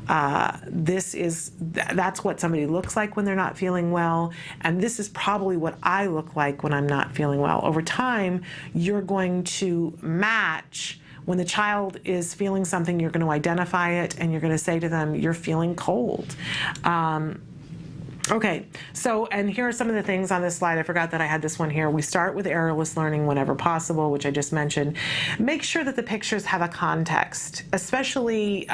that's what somebody looks like when they're not feeling well, and this is probably what I look like when I'm not feeling well. Over time, you're going to match. When the child is feeling something, you're going to identify it, and you're going to say to them, you're feeling cold. Okay, so, and here are some of the things on this slide. I forgot that I had this one here. We start with errorless learning whenever possible, which I just mentioned. Make sure that the pictures have a context, especially,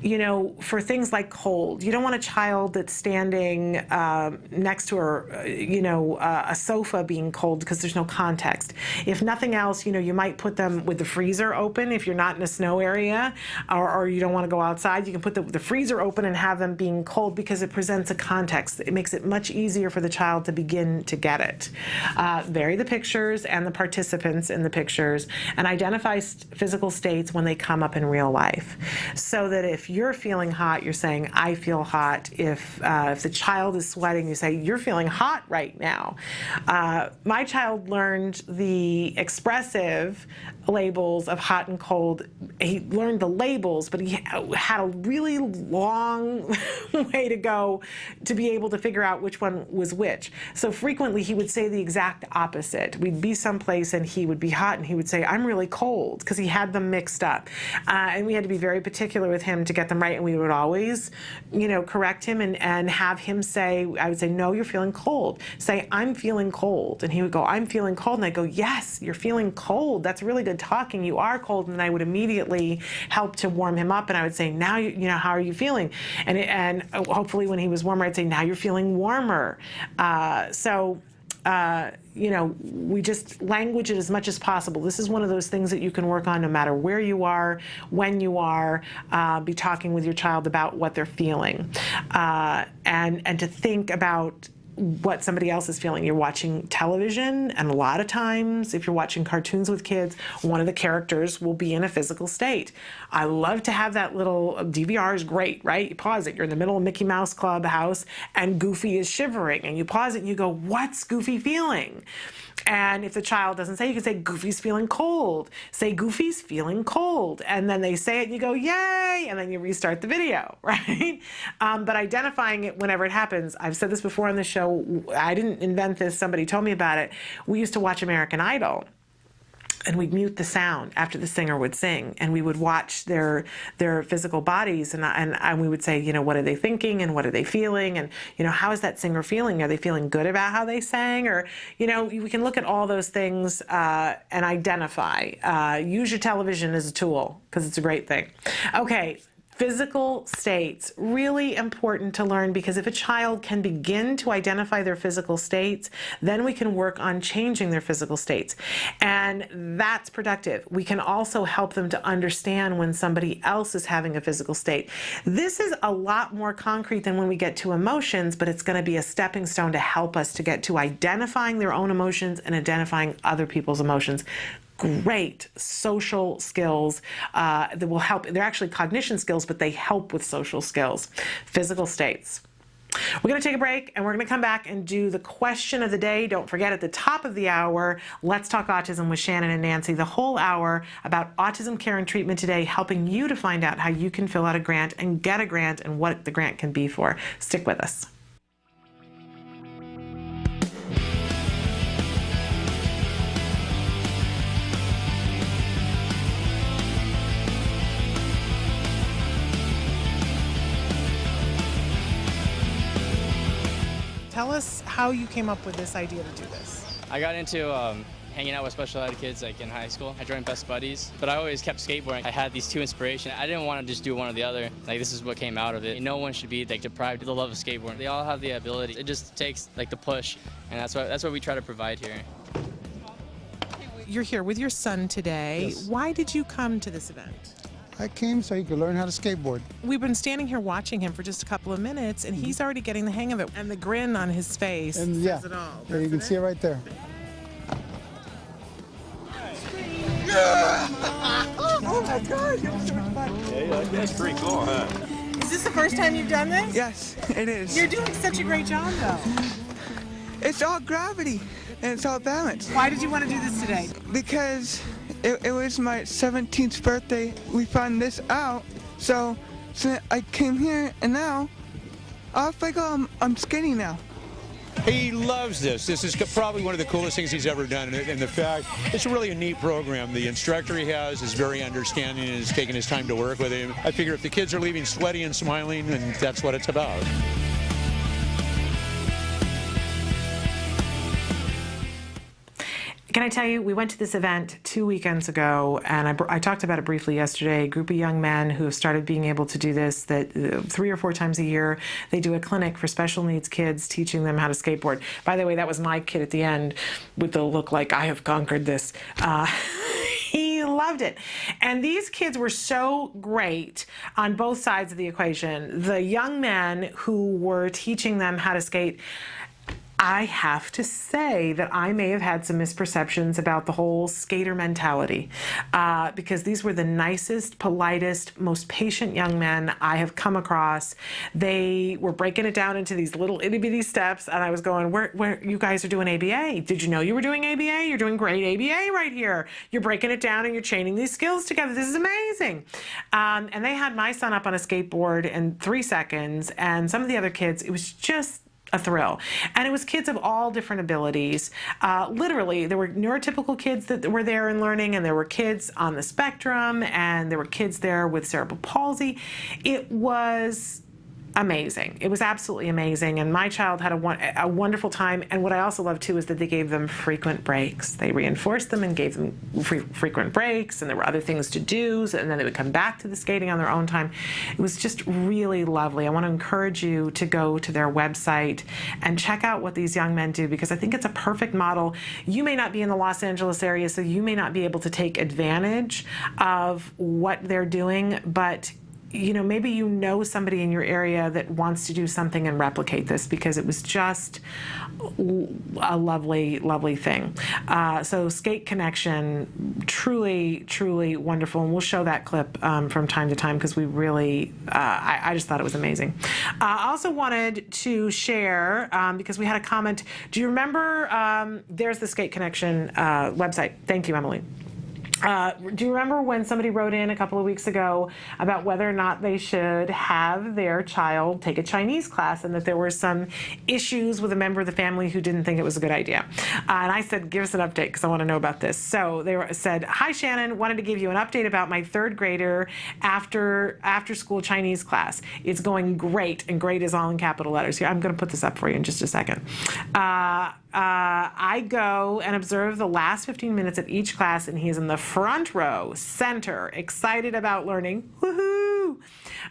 you know, for things like cold. You don't want a child that's standing next to a sofa being cold, because there's no context. If nothing else, you know, you might put them with the freezer open if you're not in a snow area, or you don't want to go outside. You can put the freezer open and have them being cold, because it presents a context. It makes it much easier for the child to begin to get it. Vary the pictures and the participants in the pictures, and identify physical states when they come up in real life. So that if you're feeling hot, you're saying, I feel hot. If the child is sweating, you say, you're feeling hot right now. My child learned the expressive labels of hot and cold. He learned the labels, but he had a really long way to go to be able to figure out which one was which. So frequently he would say the exact opposite. We'd be someplace and he would be hot and he would say, I'm really cold, because he had them mixed up. And we had to be very particular with him to get them right, and we would always, you know, correct him and have him say, I would say, no, you're feeling cold. Say, I'm feeling cold. And he would go, I'm feeling cold. And I go, yes, you're feeling cold. That's really good talking. You are cold. And I would immediately help to warm him up, and I would say, now, you know, how are you feeling? And hopefully when he was warmer, I'd say, now you're feeling warmer. You know, we just language it as much as possible. This is one of those things that you can work on no matter where you are, when you are, be talking with your child about what they're feeling, and to think about what somebody else is feeling. You're watching television, and a lot of times if you're watching cartoons with kids, one of the characters will be in a physical state. I love to have that little DVR is great, right? You pause it, you're in the middle of Mickey Mouse Clubhouse and Goofy is shivering, and you pause it and you go, what's Goofy feeling? And if the child doesn't say, you can say, Goofy's feeling cold. Say, Goofy's feeling cold. And then they say it and you go, yay! And then you restart the video, right? But identifying it whenever it happens. I've said this before on the show. I didn't invent this. Somebody told me about it. We used to watch American Idol, and we'd mute the sound after the singer would sing, and we would watch their physical bodies, and we would say, you know, what are they thinking and what are they feeling, and, you know, how is that singer feeling? Are they feeling good about how they sang? Or, you know, we can look at all those things and identify. Use your television as a tool, because it's a great thing. Okay. Physical states, really important to learn, because if a child can begin to identify their physical states, then we can work on changing their physical states. And that's productive. We can also help them to understand when somebody else is having a physical state. This is a lot more concrete than when we get to emotions, but it's going to be a stepping stone to help us to get to identifying their own emotions and identifying other people's emotions. Great social skills that will help. They're actually cognition skills, but they help with social skills. Physical states. We're going to take a break, and we're going to come back and do the question of the day. Don't forget, at the top of the hour, Let's Talk Autism with Shannon and Nancy, the whole hour about autism care and treatment today, helping you to find out how you can fill out a grant and get a grant and what the grant can be for. Stick with us. Tell us how you came up with this idea to do this.
I got into hanging out with special ed kids like in high school. I joined Best Buddies, but I always kept skateboarding. I had these two inspirations. I didn't want to just do one or the other. Like, this is what came out of it. No one should be like deprived of the love of skateboarding. They all have the ability. It just takes like the push, and that's what we try to provide here.
You're here with your son today.
Yes.
Why did you come to this event?
I came so he could learn how to skateboard.
We've been standing here watching him for just a couple of minutes, and he's already getting the hang of it. And the grin on his face
And
says it all.
yeah, you can see it right there.
Oh my God, you're so much fun.
Yeah, that's pretty cool, huh?
Is this the first time you've done this?
Yes, it is.
You're doing such a great job, though.
It's all gravity and it's all balance.
Why did you want to do this today?
Because it was my 17th birthday. We found this out, so I came here, and now off I go. I'm skating now.
He loves this. This is probably one of the coolest things he's ever done, and the fact, it's really a neat program. The instructor he has is very understanding and is taking his time to work with him. I figure if the kids are leaving sweaty and smiling, then that's what it's about.
Can I tell you, we went to this event 2 weekends ago, and I talked about it briefly yesterday. A group of young men who have started being able to do this, that 3 or 4 times a year, they do a clinic for special needs kids, teaching them how to skateboard. By the way, that was my kid at the end with the look like, I have conquered this. He loved it. And these kids were so great on both sides of the equation. The young men who were teaching them how to skate, I have to say that I may have had some misperceptions about the whole skater mentality, because these were the nicest, politest, most patient young men I have come across. They were breaking it down into these little itty bitty steps, and I was going, where you guys are doing ABA? Did you know you were doing ABA? You're doing great ABA right here. You're breaking it down and you're chaining these skills together. This is amazing. And they had my son up on a skateboard in 3 seconds, and some of the other kids, it was just a thrill. And it was kids of all different abilities. Literally, there were neurotypical kids that were there and learning, and there were kids on the spectrum, and there were kids there with cerebral palsy. It was amazing. It was absolutely amazing, and my child had a wonderful time. And what I also loved too is that they gave them frequent breaks. They reinforced them and gave them frequent breaks, and there were other things to do, and then they would come back to the skating on their own time. It was just really lovely. I want to encourage you to go to their website and check out what these young men do, because I think it's a perfect model. You may not be in the Los Angeles area, so you may not be able to take advantage of what they're doing, but you know, maybe you know somebody in your area that wants to do something and replicate this, because it was just a lovely, lovely thing. So Skate Connection, truly, truly wonderful. And we'll show that clip from time to time, because we really, I just thought it was amazing. I also wanted to share, because we had a comment. Do you remember, there's the Skate Connection website. Thank you, Emily. Do you remember when somebody wrote in a couple of weeks ago about whether or not they should have their child take a Chinese class, and that there were some issues with a member of the family who didn't think it was a good idea? And I said, give us an update, because I want to know about this. So they said, hi Shannon, wanted to give you an update about my 3rd grader after school Chinese class. It's going great, and great is all in capital letters here. I'm going to put this up for you in just a second. I go and observe the last 15 minutes of each class, and he's in the front row, center, excited about learning. Woohoo!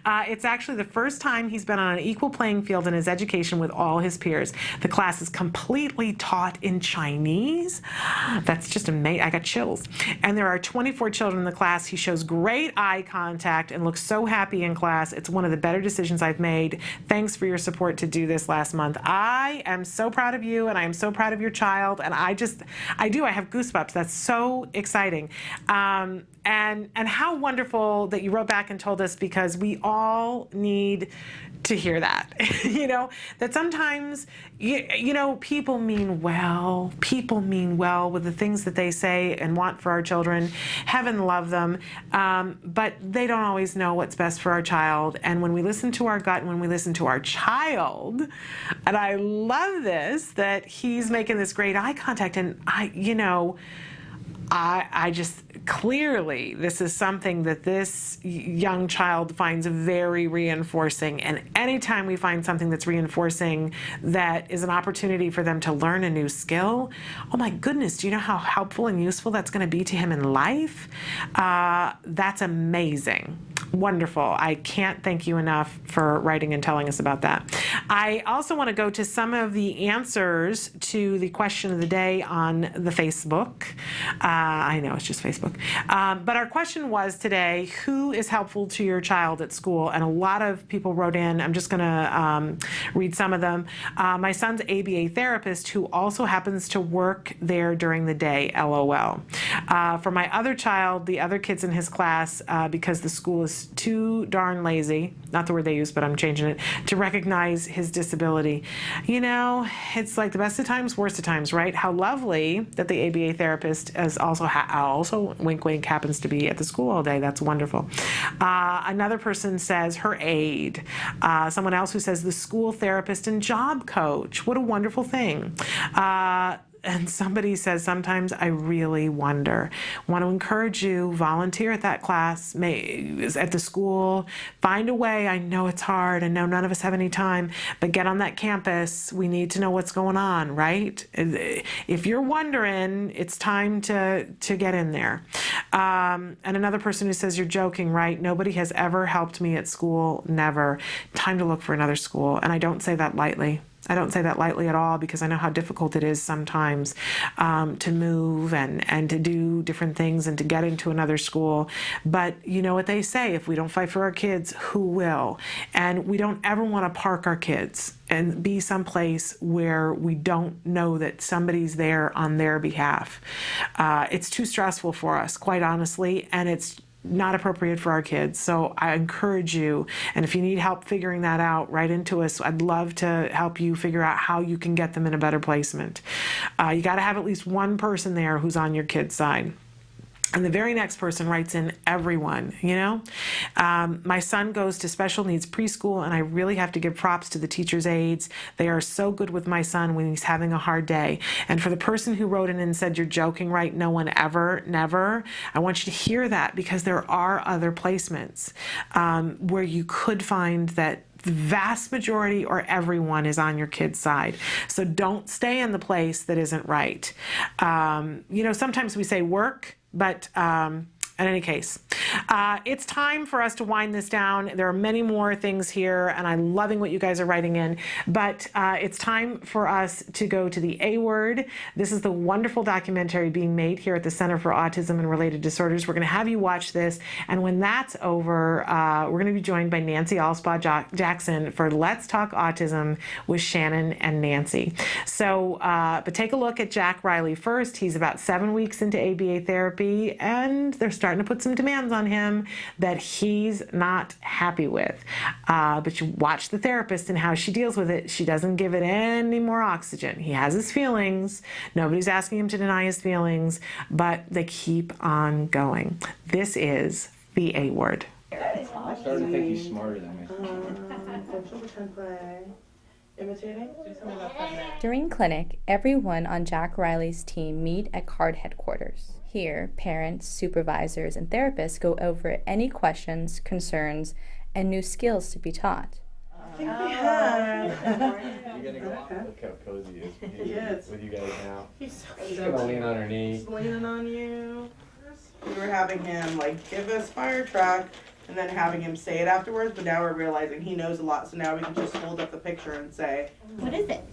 It's actually the first time he's been on an equal playing field in his education with all his peers. The class is completely taught in Chinese. That's just amazing. I got chills. And there are 24 children in the class. He shows great eye contact and looks so happy in class. It's one of the better decisions I've made. Thanks for your support to do this last month. I am so proud of you, and I am so proud of your child. And I have goosebumps. That's so exciting. And how wonderful that you wrote back and told us, because we all need to hear that. That sometimes, people mean well. People mean well with the things that they say and want for our children. Heaven love them. But they don't always know what's best for our child. And when we listen to our gut and when we listen to our child, and I love this, that he's making this great eye contact, and I just clearly, this is something that this young child finds very reinforcing. And anytime we find something that's reinforcing, that is an opportunity for them to learn a new skill, oh my goodness, do you know how helpful and useful that's going to be to him in life? That's amazing. Wonderful. I can't thank you enough for writing and telling us about that. I also want to go to some of the answers to the question of the day on the Facebook. I know it's just Facebook. But our question was today, who is helpful to your child at school? And a lot of people wrote in. I'm just going to read some of them. My son's ABA therapist, who also happens to work there during the day, LOL. For my other child, the other kids in his class, because the school is too darn lazy, not the word they use, but I'm changing it, to recognize his disability. It's like the best of times, worst of times, right? How lovely that the ABA therapist is also wink wink, happens to be at the school all day. That's wonderful. Another person says her aide. Someone else who says the school therapist and job coach. What a wonderful thing. And somebody says, sometimes I really wonder. Want to encourage you, volunteer at that class, at the school, find a way. I know it's hard. I know none of us have any time, but get on that campus. We need to know what's going on, right? If you're wondering, it's time to get in there. And another person who says, you're joking, right? Nobody has ever helped me at school, never. Time to look for another school. And I don't say that lightly. I don't say that lightly at all, because I know how difficult it is sometimes to move and to do different things and to get into another school. But you know what they say, if we don't fight for our kids, who will? And we don't ever want to park our kids and be someplace where we don't know that somebody's there on their behalf. It's too stressful for us, quite honestly, and it's not appropriate for our kids. So I encourage you, and if you need help figuring that out, write into us. I'd love to help you figure out how you can get them in a better placement. You got to have at least one person there who's on your kid's side. And the very next person writes in, everyone, My son goes to special needs preschool, and I really have to give props to the teacher's aides. They are so good with my son when he's having a hard day. And for the person who wrote in and said, you're joking, right? No one ever, never. I want you to hear that, because there are other placements where you could find that the vast majority or everyone is on your kid's side. So don't stay in the place that isn't right. Sometimes we say work, but in any case, it's time for us to wind this down. There are many more things here, and I'm loving what you guys are writing in, but it's time for us to go to the A Word. This is the wonderful documentary being made here at the Center for Autism and Related Disorders. We're going to have you watch this, and when that's over, we're going to be joined by Nancy Jackson for Let's Talk Autism with Shannon and Nancy. So, but take a look at Jack Riley first. He's about 7 weeks into ABA therapy, and they're starting to put some demands on him that he's not happy with. But you watch the therapist and how she deals with it. She doesn't give it any more oxygen. He has his feelings. Nobody's asking him to deny his feelings, but they keep on going. This is the A Word.
I'm starting to think he's smarter than me.
Imitating?
During clinic, everyone on Jack Riley's team meet at CARD headquarters. Here, parents, supervisors, and therapists go over any questions, concerns, and new skills to be taught.
You're gonna go off. Look how cozy he is with you guys now.
He's
gonna lean on her knee.
He's leaning on you. We were having him give us fire truck, and then having him say it afterwards, but now we're realizing he knows a lot, so now we can just hold up the picture and say,
What is it?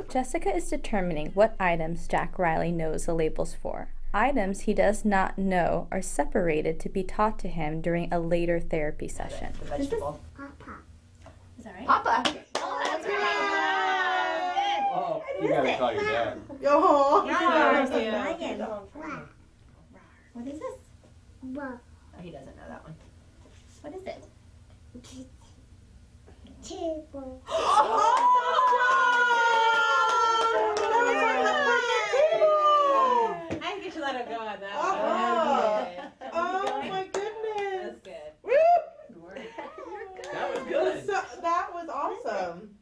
Jessica is determining what items Jack Riley knows the labels for. Items he does not know are separated to be taught to him during a later therapy session.
The vegetable.
Papa.
Is that right?
Papa.
Oh, that's
right.
Oh, you gotta call your dad.
Oh,
yeah. What is this? Oh, he doesn't know that one. What is it?
Table.
I think you should let him go on that one.
Oh my goodness.
That's good.
Woo!
That was good.
That was awesome.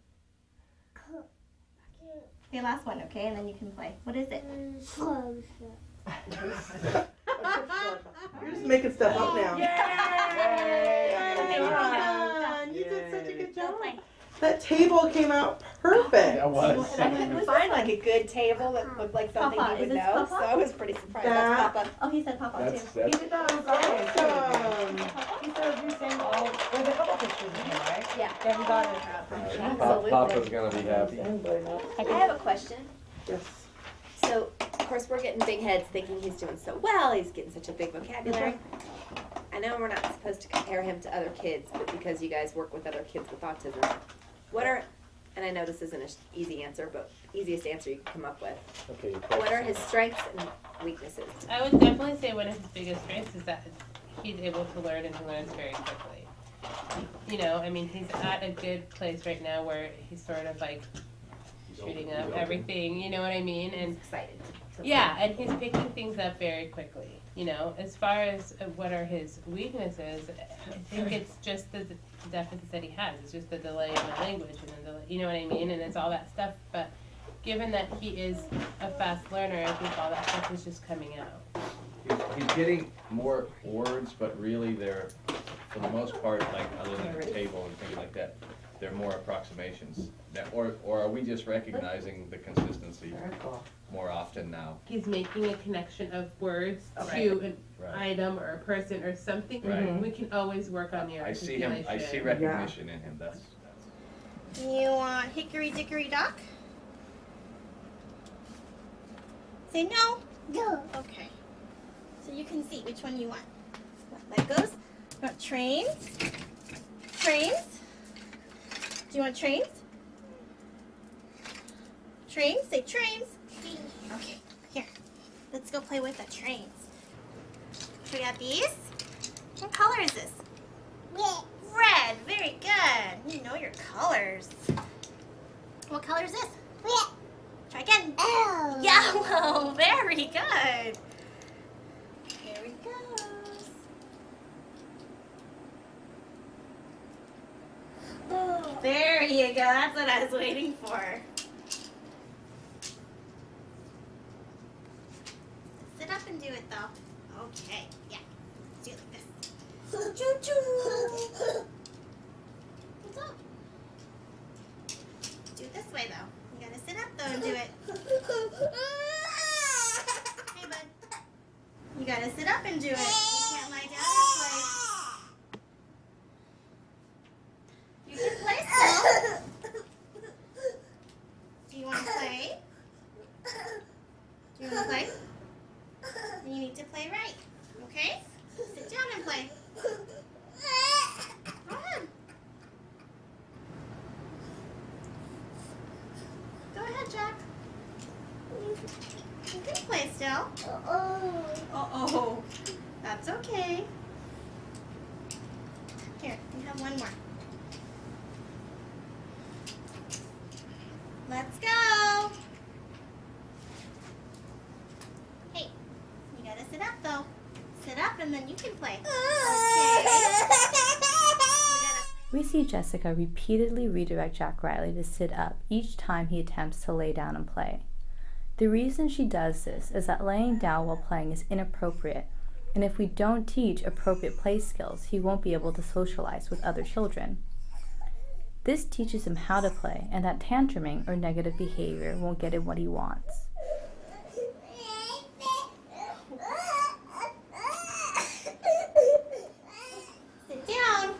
Okay, last one, okay? And then you can play. What is it?
You're just making stuff up now.
Yay!
You did such a good job. That table came out perfect.
That was.
I couldn't find like a good table that looked like something
Papa,
you would
is this
know,
Papa?
so I was pretty surprised.
That-
That's Papa.
Oh, he said Papa too.
He did that on
Awesome.
He said you sent all. There's a couple pictures in here, right?
Yeah.
Yeah, he got it.
Absolutely.
Papa's gonna be happy.
I have a question.
Yes.
So, of course, we're getting big heads thinking he's doing so well, he's getting such a big vocabulary. I know we're not supposed to compare him to other kids, but because you guys work with other kids with autism, what are, and I know this isn't an easy answer, but easiest answer you can come up with.
Okay.
What are his strengths and weaknesses?
I would definitely say one of his biggest strengths is that he's able to learn and he learns very quickly. You know, I mean, he's at a good place right now where he's sort of like shooting up everything, you know what I mean? And
excited.
Yeah, and he's picking things up very quickly. You know, as far as what are his weaknesses, I think it's just the deficits that he has. It's just the delay in the language and the delay, you know what I mean? And it's all that stuff. But given that he is a fast learner, I think all that stuff is just coming out.
He's getting more words, but really they're, for the most part, like other than the table and things like that, they're more approximations. That, or are we just recognizing the consistency more often now?
He's making a connection of words to an item or a person or something.
Right.
We can always work on the
I see him. I see recognition in him. That's.
You want hickory dickory dock? Say no. No. Okay. So you can see which one you want. That goes. You want trains? Trains? Do you want trains? Trains? Say trains. Okay, here. Let's go play with the trains. We got these. What color is this? Red. Red. Very good. You know your colors. What color is this? Red. Try again. Yellow. Yellow. Very good. Here we go. There you go. That's what I was waiting for. Sit up and do it, though. Okay. Yeah. Let's do it like this. Choo-choo. What's up? Do it this way, though. You gotta sit up, though, and do it. Hey, bud. You gotta sit up and do it. You can't lie down and play. You can play still. Do you want to play? Do you want to play? Then you need to play right, okay? Sit down and play. Go ahead. Go ahead, Jack. You can play still. Uh-oh. That's okay. Here, you have one more. Let's go. Hey, you gotta sit up though. Sit up and then you can play. Okay.
We see Jessica repeatedly redirect Jack Riley to sit up each time he attempts to lay down and play. The reason she does this is that laying down while playing is inappropriate, and if we don't teach appropriate play skills, he won't be able to socialize with other children. This teaches him how to play, and that tantruming or negative behavior won't get him what he wants.
Sit down.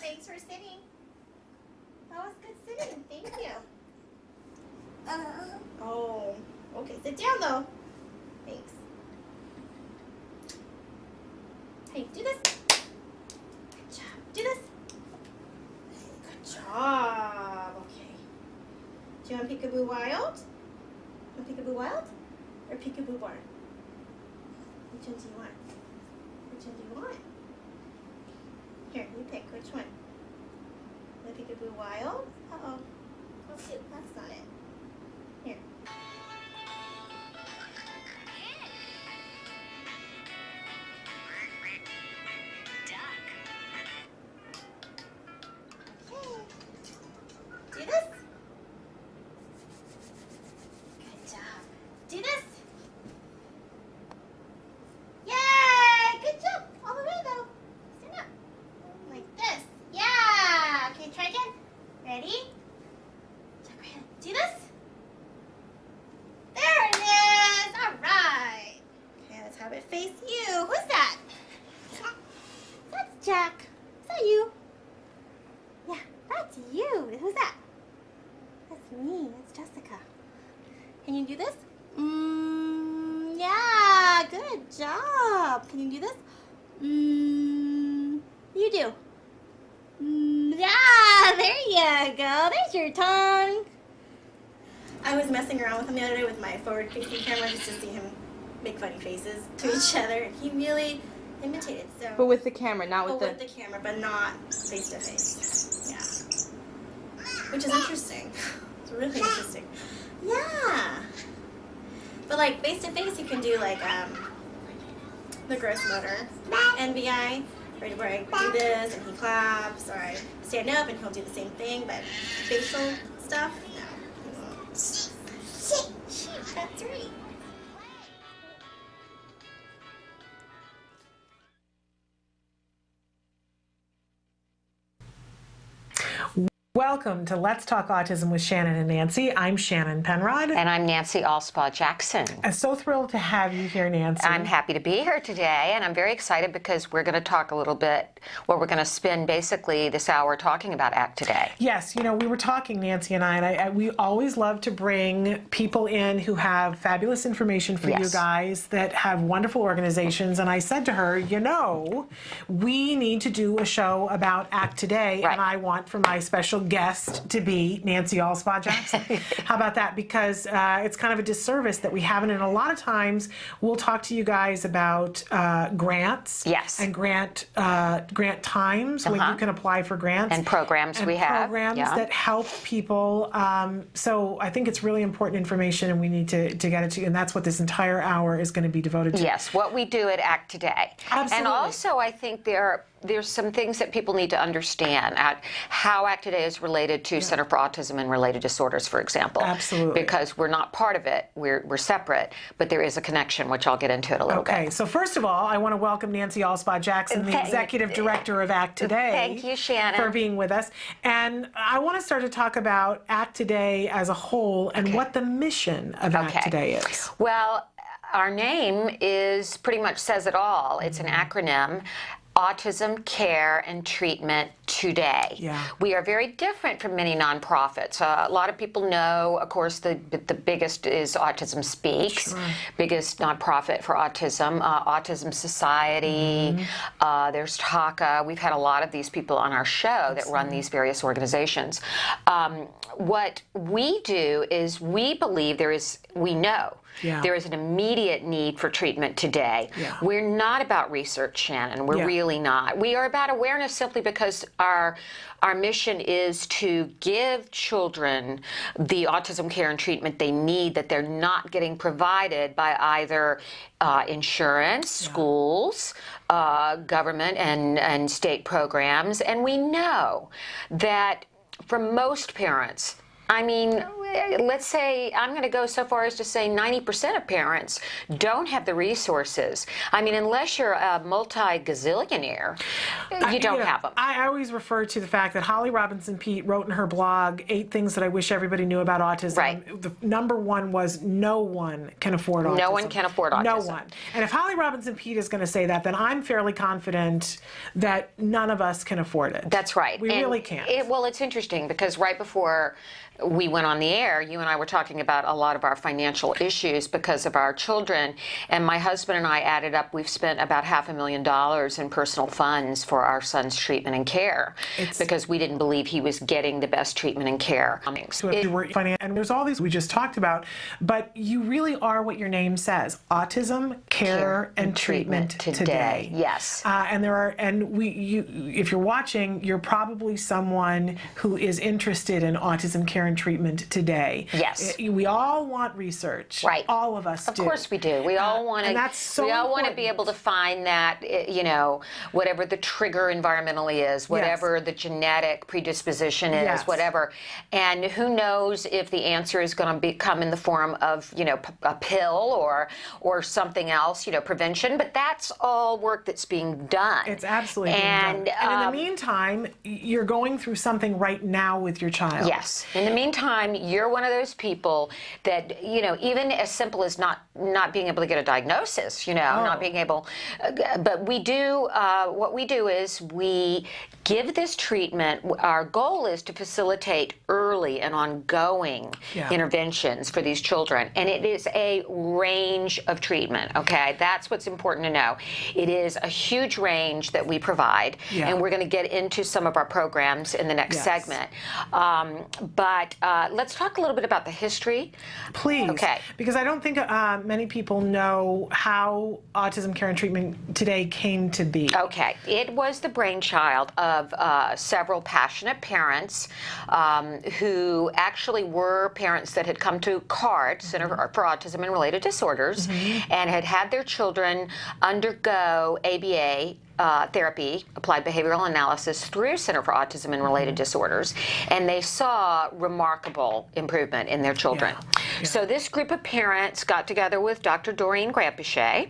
Thanks for sitting. That was good sitting. Thank you. Oh, okay. Sit down though. Thanks. or Peekaboo Barn? Which one do you want? Which one do you want? Here, you pick. Which one? The Peekaboo Wild? Uh-oh. Oh, shoot, that's not it. Here. Okay. Do this. Good job. Do this. Yay! Good job. All the way though. Stand up. Like this. Yeah. Okay, try again. Ready? Check right hand. Do this. There it is. All right. Okay, let's have it face you. Who's that? That's Jack. Is that you? Yeah, that's you. Who's that? That's me. That's Jessica. Can you do this? Yeah, good job. Can you do this? You do. Yeah, there you go. There's your tongue. I was messing around with him the other day with my forward-facing camera just to see him make funny faces to each other, and he really imitated. So.
But with the camera, not with
with the camera, but not face to face. Yeah. Which is interesting. It's really interesting. Yeah. But like face to face, you can do like the gross motor, NBI, where I do this and he claps, or I stand up and he'll do the same thing. But facial stuff, no, he won't. That's right.
Welcome to Let's Talk Autism with Shannon and Nancy. I'm Shannon Penrod.
And I'm Nancy Alspaugh-Jackson.
I'm so thrilled to have you here, Nancy.
I'm happy to be here today, and I'm very excited because we're going to talk a little bit, well, we're going to spend basically this hour talking about ACT today.
Yes, you know, we were talking, Nancy and I we always love to bring people in who have fabulous information for you guys, that have wonderful organizations, and I said to her, you know, we need to do a show about ACT today, and I want for my special guest to be Nancy Alspaugh-Jackson. How about that? Because it's kind of a disservice that we haven't, and a lot of times we'll talk to you guys about grants and grant times when you can apply for grants.
And programs we have.
Programs that help people. So I think it's really important information, and we need to get it to you, and that's what this entire hour is going to be devoted to.
Yes, what we do at ACT today.
Absolutely.
And also I think there's some things that people need to understand at how ACT today is related to Center for Autism and Related Disorders, for example.
Absolutely.
Because we're not part of it, we're separate, but there is a connection, which I'll get into it a little bit.
Okay, so first of all, I want to welcome Nancy Alspaugh-Jackson, the Executive Director of ACT Today.
Thank you, Shannon.
For being with us. And I want to start to talk about ACT Today as a whole and what the mission of ACT Today is.
Well, our name is pretty much says it all. It's an acronym. Autism Care and Treatment Today.
Yeah.
We are very different from many nonprofits. A lot of people know, of course, the biggest is Autism Speaks, biggest nonprofit for autism, Autism Society, there's TACA. We've had a lot of these people on our show that run these various organizations. What we do is we believe we know there is an immediate need for treatment today. We're not about research, Shannon. We're really not. We are about awareness simply because our mission is to give children the autism care and treatment they need that they're not getting provided by either insurance, schools, government and state programs. And we know that for most parents, I mean, let's say, I'm going to go so far as to say 90% of parents don't have the resources. I mean, unless you're a multi-gazillionaire, you don't have them.
I always refer to the fact that Holly Robinson Peete wrote in her blog 8 things that I wish everybody knew about autism.
Right.
The number one was no one can afford autism.
No one can afford autism.
No one. And if Holly Robinson Peete is going to say that, then I'm fairly confident that none of us can afford it.
That's right.
We really can't.
Well, it's interesting because right before we went on the air, you and I were talking about a lot of our financial issues because of our children, and my husband and I added up, we've spent about $500,000 in personal funds for our son's treatment and care because we didn't believe he was getting the best treatment and care.
So if you were and there's all these we just talked about, but you really are what your name says: autism care and treatment today.
Yes.
And there are, and if you're watching, you're probably someone who is interested in autism care and treatment today.
Yes.
We all want research.
Right.
All of us do.
Of course we do. We all want to.
And that's so
we all want to
important.
be able to find that, whatever the trigger environmentally is, whatever the genetic predisposition is, whatever. And who knows if the answer is going to come in the form of, a pill or something else, prevention. But that's all work that's being done.
It's absolutely being done. And in the meantime, you're going through something right now with your child.
Yes. In the meantime, you're one of those people that, even as simple as not being able to get a diagnosis, not being able, but we do, what we do is we give this treatment. Our goal is to facilitate early and ongoing interventions for these children. And it is a range of treatment, okay? That's what's important to know. It is a huge range that we provide, and we're going to get into some of our programs in the next segment. But let's talk a little bit about the history.
Please.
Okay.
Because I don't think many people know how autism care and treatment today came to be.
Okay. It was the brainchild of several passionate parents who actually were parents that had come to CARD, Center for Autism and Related Disorders, and had their children undergo ABA therapy, applied behavioral analysis, through Center for Autism and Related Disorders, and they saw remarkable improvement in their children. So this group of parents got together with Dr. Doreen Grampiche,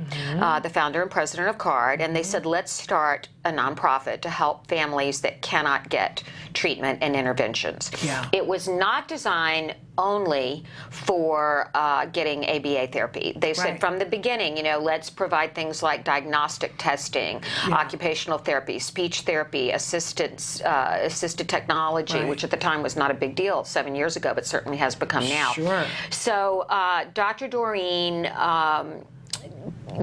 the founder and president of CARD, and they said, let's start a nonprofit to help families that cannot get treatment and interventions. It was not designed only for getting ABA therapy. They said from the beginning, let's provide things like diagnostic testing, occupational therapy, speech therapy, assisted technology, which at the time was not a big deal 7 years ago, but certainly has become now. So Dr. Doreen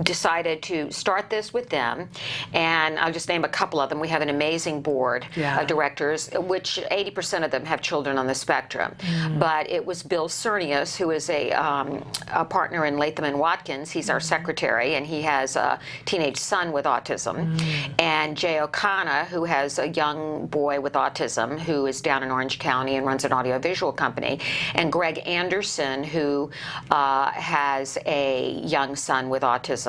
decided to start this with them, and I'll just name a couple of them. We have an amazing board of directors, which 80% of them have children on the spectrum. But it was Bill Cernius, who is a partner in Latham and Watkins. He's our secretary, and he has a teenage son with autism. And Jay O'Connor, who has a young boy with autism, who is down in Orange County and runs an audiovisual company. And Greg Anderson, who has a young son with autism.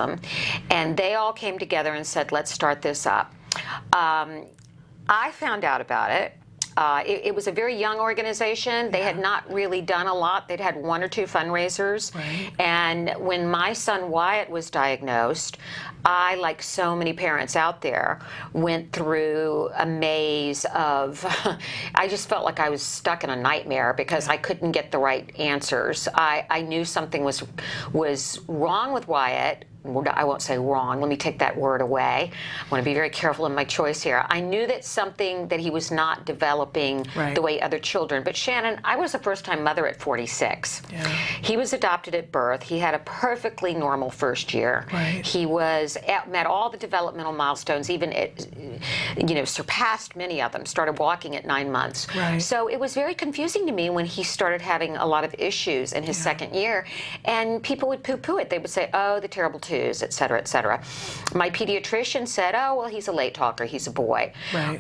And they all came together and said, let's start this up. I found out about it. It was a very young organization. They had not really done a lot. They'd had 1 or 2 fundraisers. And when my son Wyatt was diagnosed, I, like so many parents out there, went through a maze of, I just felt like I was stuck in a nightmare because I couldn't get the right answers. I knew something was wrong with Wyatt. I won't say wrong, let me take that word away. I want to be very careful in my choice here. I knew that he was not developing the way other children. But Shannon, I was a first-time mother at 46. He was adopted at birth. He had a perfectly normal first year. He met all the developmental milestones, even surpassed many of them, started walking at 9 months. So it was very confusing to me when he started having a lot of issues in his second year, and people would poo-poo it. They would say, oh, the terrible twos, et cetera, et cetera. My pediatrician said, oh, well, he's a late talker, he's a boy.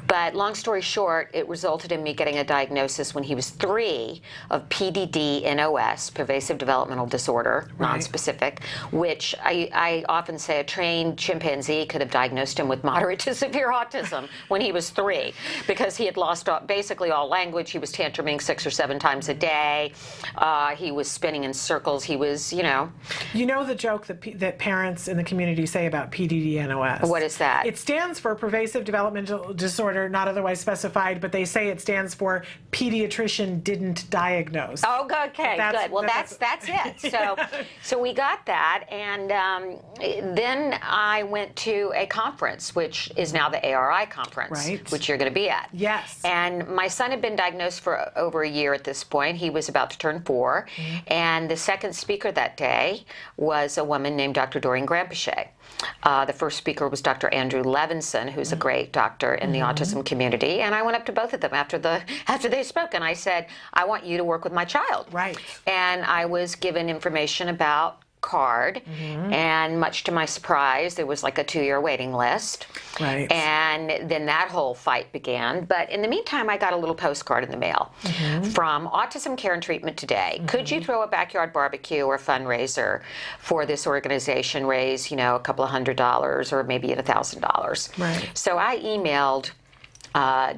But long story short, it resulted in me getting a diagnosis when he was 3 of PDD-NOS, pervasive developmental disorder, nonspecific, which I often say a trained chimpanzee could have diagnosed him with moderate to severe autism when he was 3, because he had lost basically all language. He was tantruming 6 or 7 times a day. He was spinning in circles. He was,
You know the joke that parents parents in the community say about PDD-NOS.
What is that?
It stands for Pervasive Developmental Disorder, not otherwise specified, but they say it stands for Pediatrician Didn't Diagnose.
Oh, good. Okay, good. Well, that's it. So, so we got that, and then I went to a conference, which is now the ARI conference, which you're going to be at.
Yes.
And my son had been diagnosed for over a year at this point. He was about to turn 4, and the second speaker that day was a woman named Dr. Doreen Grampichet. The first speaker was Dr. Andrew Levinson, who's a great doctor in the autism community, and I went up to both of them after they spoke, and I said, I want you to work with my child.
Right.
And I was given information about CARD, and much to my surprise, there was like a 2-year waiting list.
Right.
And then that whole fight began. But in the meantime, I got a little postcard in the mail from Autism Care and Treatment Today. Could you throw a backyard barbecue or fundraiser for this organization, raise, you know, a couple of $100 or maybe $1,000?
Right.
So I emailed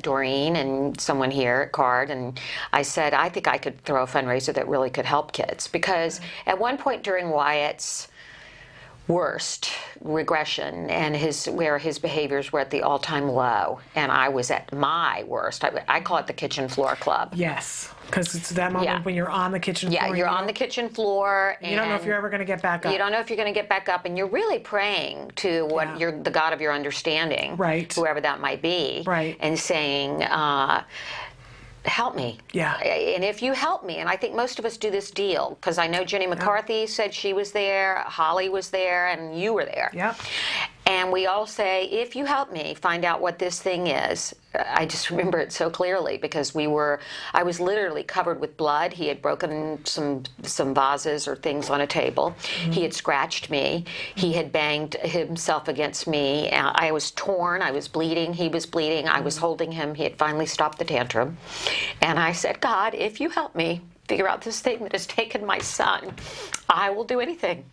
Doreen and someone here at CARD, and I said, I think I could throw a fundraiser that really could help kids, because at one point during Wyatt's worst regression and where his behaviors were at the all-time low, and I was at my worst. I call it the kitchen floor club.
Yes, because it's that moment when you're on the kitchen floor.
Yeah, you're on the kitchen floor, and
you don't know if you're ever going to get back up.
You don't know if you're going to get back up, and you're really praying to what the God of your understanding, whoever that might be, and saying, help me.
Yeah.
And if you help me, and I think most of us do this deal, because I know Jenny McCarthy said she was there, Holly was there, and you were there.
Yep.
And we all say, if you help me find out what this thing is. I just remember it so clearly, because I was literally covered with blood. He had broken some vases or things on a table. He had scratched me. He had banged himself against me. I was torn. I was bleeding. He was bleeding. I was holding him. He had finally stopped the tantrum. And I said, God, if you help me figure out this thing that has taken my son, I will do anything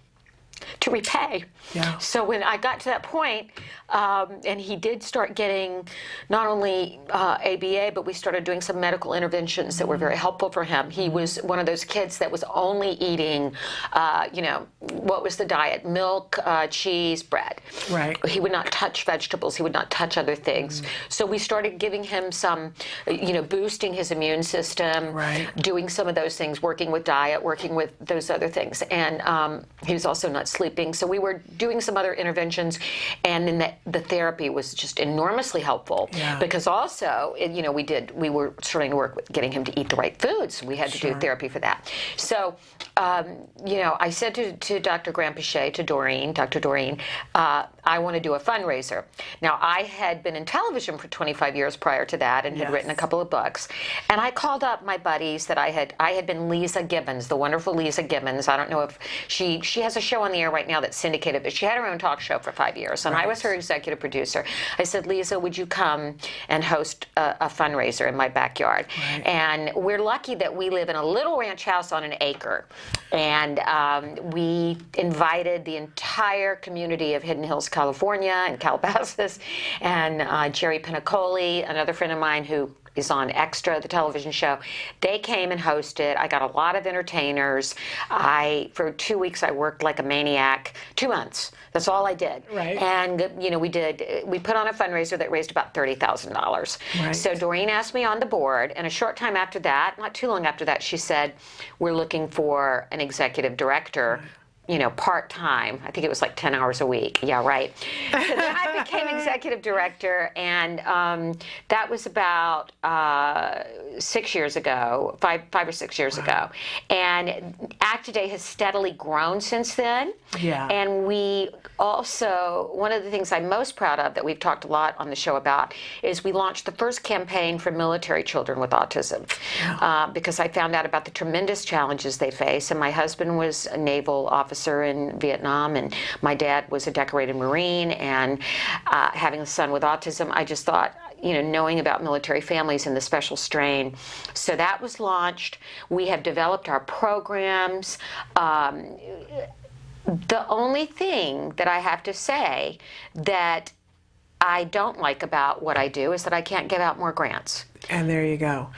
to repay.
Yeah.
So when I got to that point, and he did start getting not only ABA, but we started doing some medical interventions that were very helpful for him. He was one of those kids that was only eating, what was the diet? Milk, cheese, bread.
Right.
He would not touch vegetables. He would not touch other things. So we started giving him some, boosting his immune system, doing some of those things, working with diet, working with those other things. And he was also not sleeping. So we were doing some other interventions, and then the therapy was just enormously helpful, because also, we were starting to work with getting him to eat the right foods. We had to do therapy for that. So, I said to Dr. Grampichet, to Dr. Doreen, I want to do a fundraiser. Now, I had been in television for 25 years prior to that, and had written a couple of books. And I called up my buddies that I had been Lisa Gibbons, the wonderful Lisa Gibbons. I don't know if she has a show on the air right now that's syndicated, but she had her own talk show for 5 years, and I was her executive producer. I said, Lisa, would you come and host a fundraiser in my backyard? And we're lucky that we live in a little ranch house on an acre, and we invited the entire community of Hidden Hills, California, and Calabasas, and Jerry Pinnacoli, another friend of mine who is on Extra, the television show. They came and hosted. I got a lot of entertainers. For 2 weeks, I worked like a maniac. 2 months. That's all I did.
Right.
And, we put on a fundraiser that raised about $30,000.
Right.
So Doreen asked me on the board, and a short time after that, not too long after that, she said, we're looking for an executive director. Part-time. I think it was like 10 hours a week. Yeah, right. So then I became executive director, and that was about 6 years ago, five or 6 years ago. And Act Today has steadily grown since then.
Yeah.
And we also, one of the things I'm most proud of that we've talked a lot on the show about is we launched the first campaign for military children with autism, because I found out about the tremendous challenges they face. And my husband was a naval officer in Vietnam, and my dad was a decorated Marine, and having a son with autism, I just thought, knowing about military families and the special strain. So that was launched. We have developed our programs. The only thing that I have to say that I don't like about what I do is that I can't give out more grants.
And there you go.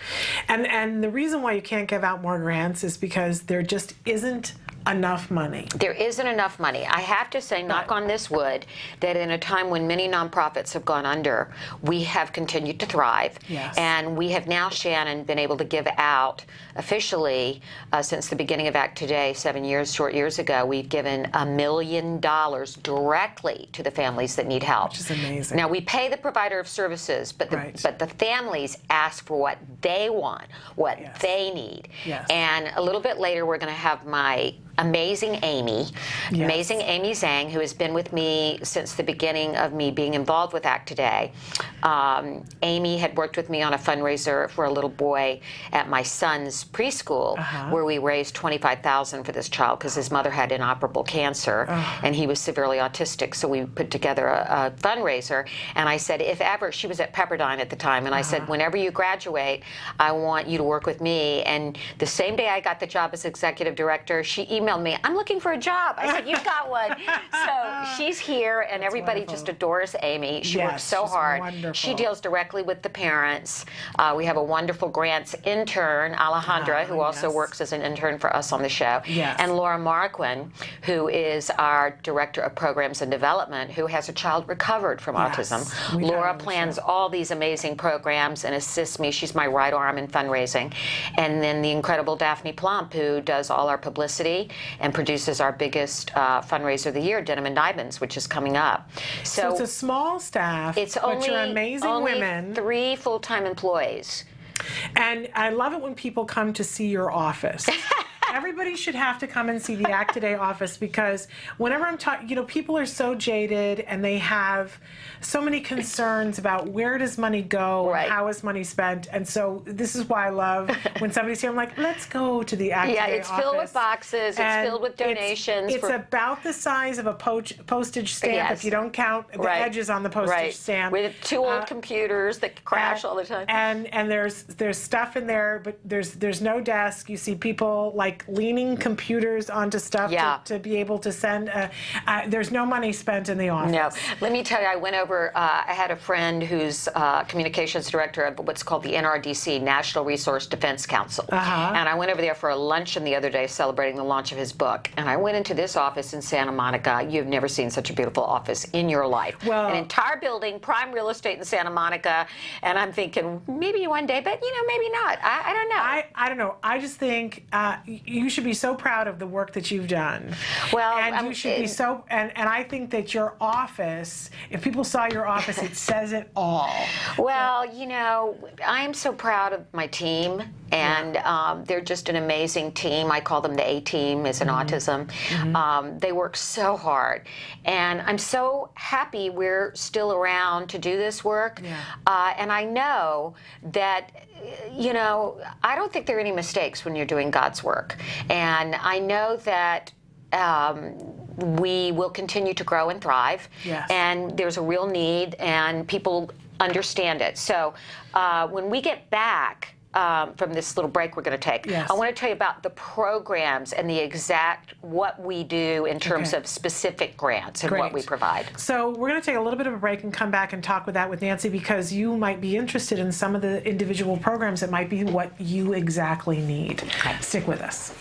And the reason why you can't give out more grants is because there just isn't enough money.
There isn't enough money. I have to say, knock on this wood, that in a time when many nonprofits have gone under, we have continued to thrive.
Yes.
And we have now, Shannon, been able to give out officially since the beginning of Act Today, short years ago, we've given $1 million directly to the families that need help.
Which is amazing.
Now, we pay the provider of services, but the families ask for what they want, what they need.
Yes.
And a little bit later, we're going to have my amazing Amy, amazing Amy Zhang, who has been with me since the beginning of me being involved with Act Today. Amy had worked with me on a fundraiser for a little boy at my son's preschool, where we raised $25,000 for this child because his mother had inoperable cancer and he was severely autistic. So we put together a fundraiser, and I said, if ever, she was at Pepperdine at the time, and I said, whenever you graduate, I want you to work with me. And the same day I got the job as executive director, she emailed me, I'm looking for a job. I said, you've got one. So she's here, and everybody just adores Amy. She works so hard.
Wonderful.
She deals directly with the parents. We have a wonderful grants intern, Alejandra, who also works as an intern for us on the show.
Yes.
And Laura Marquin, who is our director of programs and development, who has a child recovered from autism. Laura plans all these amazing programs and assists me. She's my right arm in fundraising. And then the incredible Daphne Plump, who does all our publicity and produces our biggest fundraiser of the year, Denim and Diamonds, which is coming up.
So it's a small staff, but you're amazing women.
3 full-time employees.
And I love it when people come to see your office. Everybody should have to come and see the Act Today office, because whenever I'm talking, you know, people are so jaded and they have so many concerns about where does money go and how is money spent. And so this is why I love when somebody's here, I'm like, let's go to the Act Today office.
Yeah, it's filled with boxes, it's filled with donations.
It's about the size of a postage stamp if you don't count the edges on the postage stamp.
With 2 old computers that crash all the time.
And there's stuff in there, but there's no desk. You see people like leaning computers onto stuff to be able to send. There's no money spent in the office.
No. Let me tell you, I went over, I had a friend who's communications director of what's called the NRDC, National Resource Defense Council. And I went over there for a luncheon the other day celebrating the launch of his book. And I went into this office in Santa Monica. You've never seen such a beautiful office in your life.
Well,
an entire building, prime real estate in Santa Monica. And I'm thinking, maybe one day, but maybe not. I don't know.
I don't know. I just think you should be so proud of the work that you've done.
Well,
and you should be so, and I think that your office, if people saw your office, it says it all.
Well, I'm so proud of my team, and they're just an amazing team. I call them the A-team as an autism. They work so hard, and I'm so happy we're still around to do this work. And I know that I don't think there are any mistakes when you're doing God's work. And I know that we will continue to grow and thrive. And there's a real need, and people understand it. So when we get back from this little break we're going to take, I want to tell you about the programs and the exact what we do in terms of specific grants and what we provide.
So we're going to take a little bit of a break and come back and talk with Nancy, because you might be interested in some of the individual programs that might be what you exactly need. Stick with us.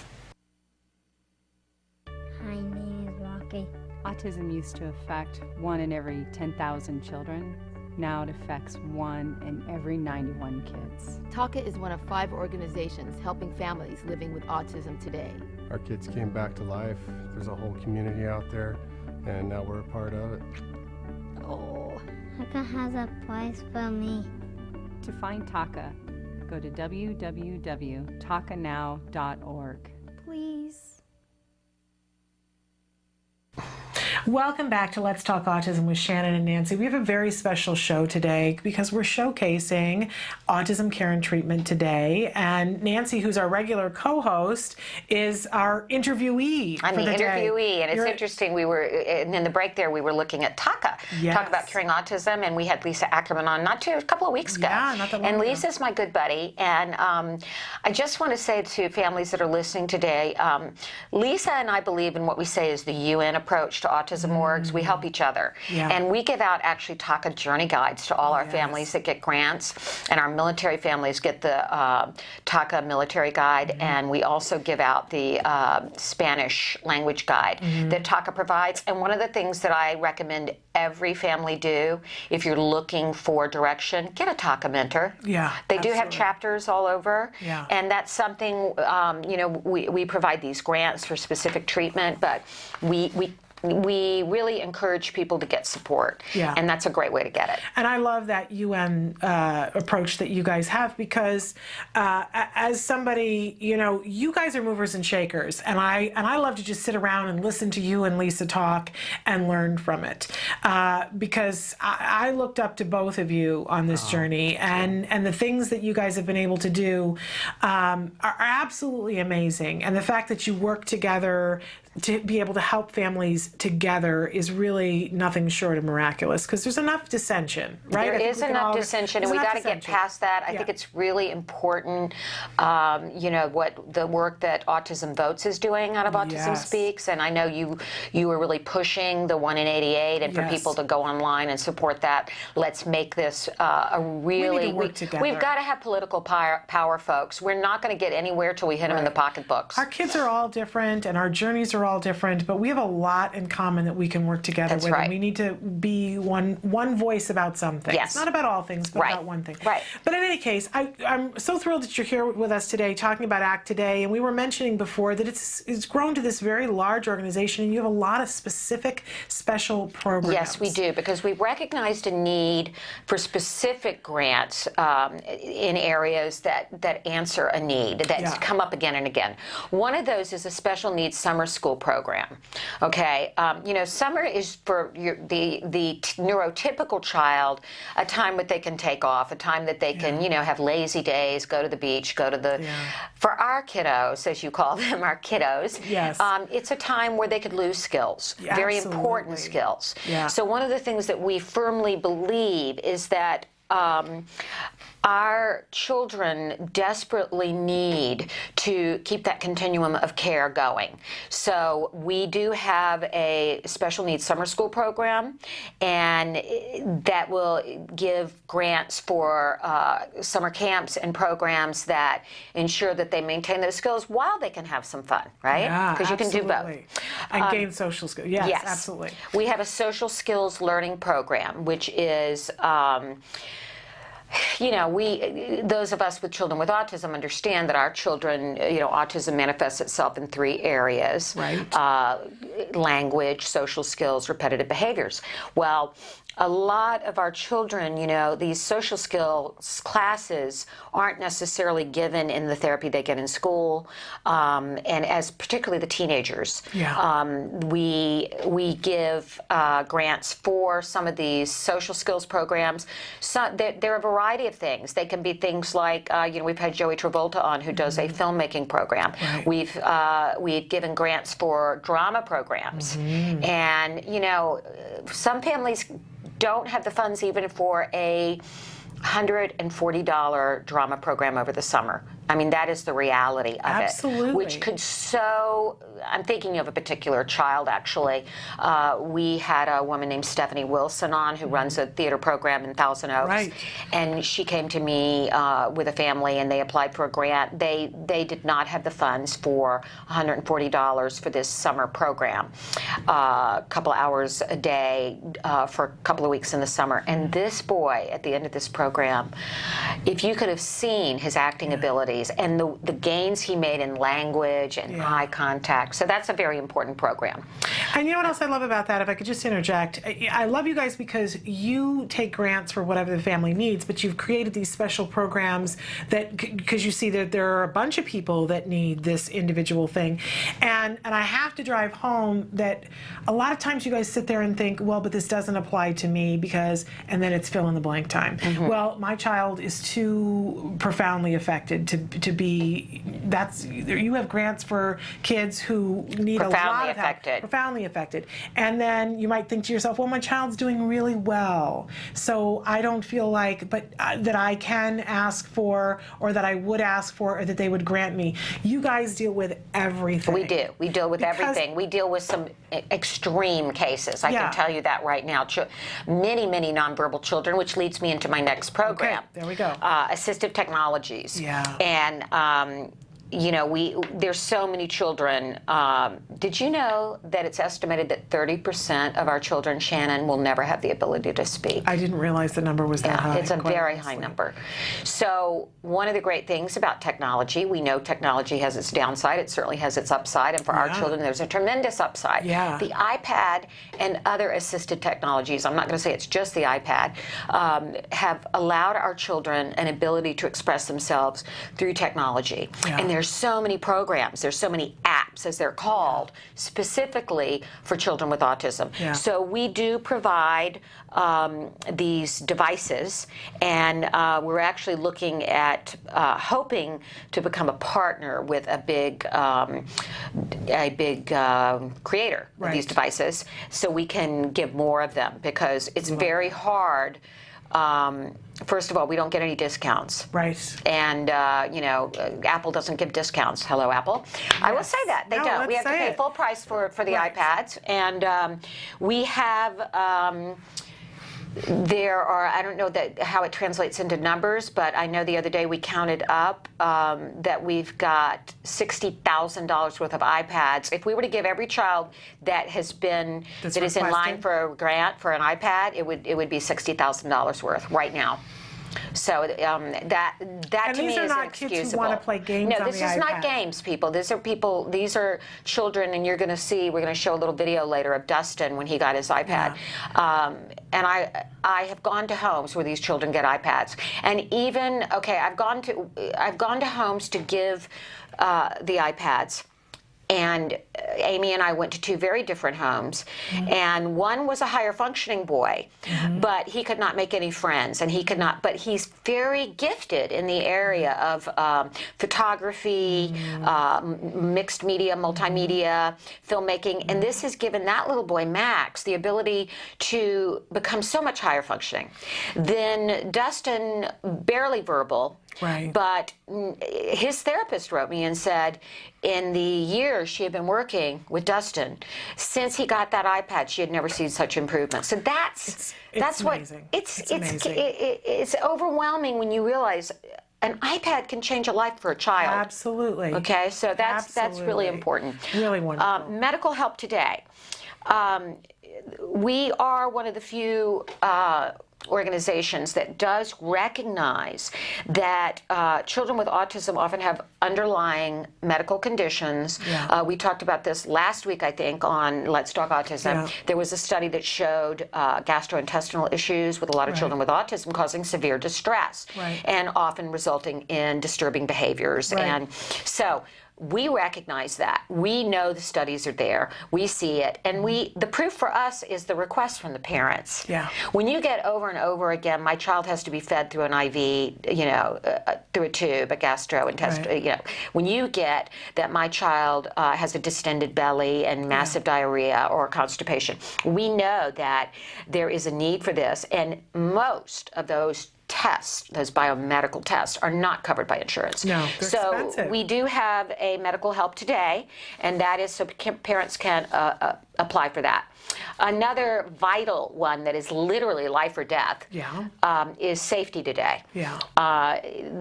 My name is Rocky.
Autism used to affect 1 in every 10,000 children. Now it affects 1 in every 91 kids.
TACA is one of 5 organizations helping families living with autism today.
Our kids came back to life. There's a whole community out there, and now we're a part of it.
Oh, TACA has a place for me.
To find TACA, go to www.tacanow.org.
Please.
Welcome back to Let's Talk Autism with Shannon and Nancy. We have a very special show today because we're showcasing autism care and treatment today. And Nancy, who's our regular co-host, is our interviewee.
I'm the interviewee, and it's interesting. We were, and in the break there, we were looking at TACA, talk about curing autism, and we had Lisa Ackerman on a couple of weeks ago.
Yeah, not that long
and
ago.
Lisa's my good buddy, and I just want to say to families that are listening today, Lisa and I believe in what we say is the UN approach to autism. autism orgs, we help each other.
Yeah.
And we give out actually TACA journey guides to all our families that get grants, and our military families get the TACA military guide, and we also give out the Spanish language guide that TACA provides. And one of the things that I recommend every family do, if you're looking for direction, get a TACA mentor.
Yeah,
they do have chapters all over,
Yeah.
and that's something, you know, we provide these grants for specific treatment, but we really encourage people to get support, and that's a great way to get it.
And I love that UN approach that you guys have, because as somebody, you know, you guys are movers and shakers, and I love to just sit around and listen to you and Lisa talk and learn from it, because I looked up to both of you on this journey, and the things that you guys have been able to do are absolutely amazing, and the fact that you work together to be able to help families together is really nothing short of miraculous, because there's enough dissension, right?
There is enough dissension, and we got to get past that. I think it's really important, you know, what the work that Autism Votes is doing out of Autism Speaks, and I know you were really pushing the 1 in 88, and for people to go online and support that. Let's make this a really,
we need to work together.
We've got to have political power, folks. We're not going to get anywhere till we hit them in the pocketbooks.
Our kids are all different, and our journeys are all different, but we have a lot in common that we can work together with.
right.
And we need to be one voice about some things.
Yes.
Not about all things, but about one thing.
Right.
But in any case, I'm so thrilled that you're here with us today talking about ACT Today, and we were mentioning before that it's grown to this very large organization, and you have a lot of specific special programs.
Yes, we do, because we've recognized a need for specific grants in areas that answer a need that's come up again and again. One of those is a special needs summer school program. Okay, you know, summer is for the neurotypical child a time that they can take off, a time that they can, you know, have lazy days, go to the beach, go to the. For our kiddos, as you call them, our kiddos, it's a time where they could lose skills, very important skills. So one of the things that we firmly believe is that our children desperately need to keep that continuum of care going. So we do have a special needs summer school program, and that will give grants for summer camps and programs that ensure that they maintain those skills while they can have some fun, right? Because you can do both.
And gain social skills. Yes, absolutely.
We have a social skills learning program, which is you know, those of us with children with autism understand that our children, you know, autism manifests itself in 3 areas.
Right.
Language, social skills, repetitive behaviors. Well, a lot of our children, you know, these social skills classes aren't necessarily given in the therapy they get in school, and as particularly the teenagers. We give grants for some of these social skills programs. So they're a variety of things. They can be things like, you know, we've had Joey Travolta on, who does a filmmaking program. We've given grants for drama programs, and you know, some families don't have the funds even for a $140 drama program over the summer. I mean, that is the reality of it. Which could I'm thinking of a particular child, actually. We had a woman named Stephanie Wilson on, who runs a theater program in Thousand Oaks. And she came to me with a family, and they applied for a grant. They did not have the funds for $140 for this summer program, a couple hours a day for a couple of weeks in the summer. And this boy, at the end of this program, if you could have seen his acting abilities and the gains he made in language and eye contact. So that's a very important program.
And you know what else I love about that, if I could just interject? I love you guys because you take grants for whatever the family needs, but you've created these special programs that, because you see that there are a bunch of people that need this individual thing. And I have to drive home that a lot of times you guys sit there and think, well, but this doesn't apply to me because, and then it's fill in the blank time. Well, my child is too profoundly affected to to be, you have grants for kids who need a lot of help, profoundly affected. And then you might think to yourself, well, my child's doing really well, so I don't feel like that I can ask for, or that I would ask for, or that they would grant me. You guys deal with everything.
We do. We deal with everything. We deal with some extreme cases. I can tell you that right now. Many, many nonverbal children, which leads me into my next program.
Okay, there we go.
Assistive technologies.
Yeah.
And you know, there's so many children. Did you know that it's estimated that 30% of our children, Shannon, will never have the ability to speak?
I didn't realize the number was that high.
It's a very high number. So one of the great things about technology, we know technology has its downside. It certainly has its upside. And for our children, there's a tremendous upside.
Yeah.
The iPad and other assisted technologies, I'm not going to say it's just the iPad, have allowed our children an ability to express themselves through technology.
Yeah.
And there's so many programs, there's so many apps, as they're called, specifically for children with autism.
Yeah.
So we do provide these devices, and we're actually looking at hoping to become a partner with a big creator of these devices, so we can give more of them, because it's very hard. First of all, we don't get any discounts.
Right.
And, you know, Apple doesn't give discounts. Hello, Apple. Yes. I will say that. They don't. We have to pay full price for the iPads. And we have... there are, I don't know how it translates into numbers, but I know the other day we counted up that we've got $60,000 worth of iPads. If we were to give every child that is in line for a grant for an iPad, it would be $60,000 worth right now. So that
and
to me
these are
is
not
inexcusable.
kids who want to play games
No,
on
this
the
is
iPad.
not games, people. These are children, and you're going to see, we're going to show a little video later of Dustin when he got his iPad. Yeah. And I have gone to homes where these children get iPads. And even, okay, I've gone to homes to give the iPads. And Amy and I went to two very different homes, and one was a higher functioning boy, but he could not make any friends, and but he's very gifted in the area of photography, mixed media, multimedia, filmmaking, and this has given that little boy, Max, the ability to become so much higher functioning. Then Dustin, barely verbal, but his therapist wrote me and said, in the years she had been working with Dustin, since he got that iPad, she had never seen such improvement. So that's
amazing.
It's overwhelming when you realize an iPad can change a life for a child.
Absolutely.
Okay, so that's really important.
Really wonderful.
Medical help today. We are one of the few organizations that does recognize that children with autism often have underlying medical conditions. Yeah. We talked about this last week, I think, on Let's Talk Autism. Yeah. There was a study that showed gastrointestinal issues with a lot of children with autism causing severe distress and often resulting in disturbing behaviors. And so we recognize that. We know the studies are there. We see it. And the proof for us is the request from the parents. Yeah. When you get over and over again, my child has to be fed through an IV, you know, through a tube, a gastrointestinal, you know, when you get that my child has a distended belly and massive diarrhea or constipation, we know that there is a need for this. And most of those tests, those biomedical tests, are not covered by insurance.
No, they're expensive.
We do have a medical help today, and that is so parents can apply for that. Another vital one that is literally life or death is safety today. Yeah.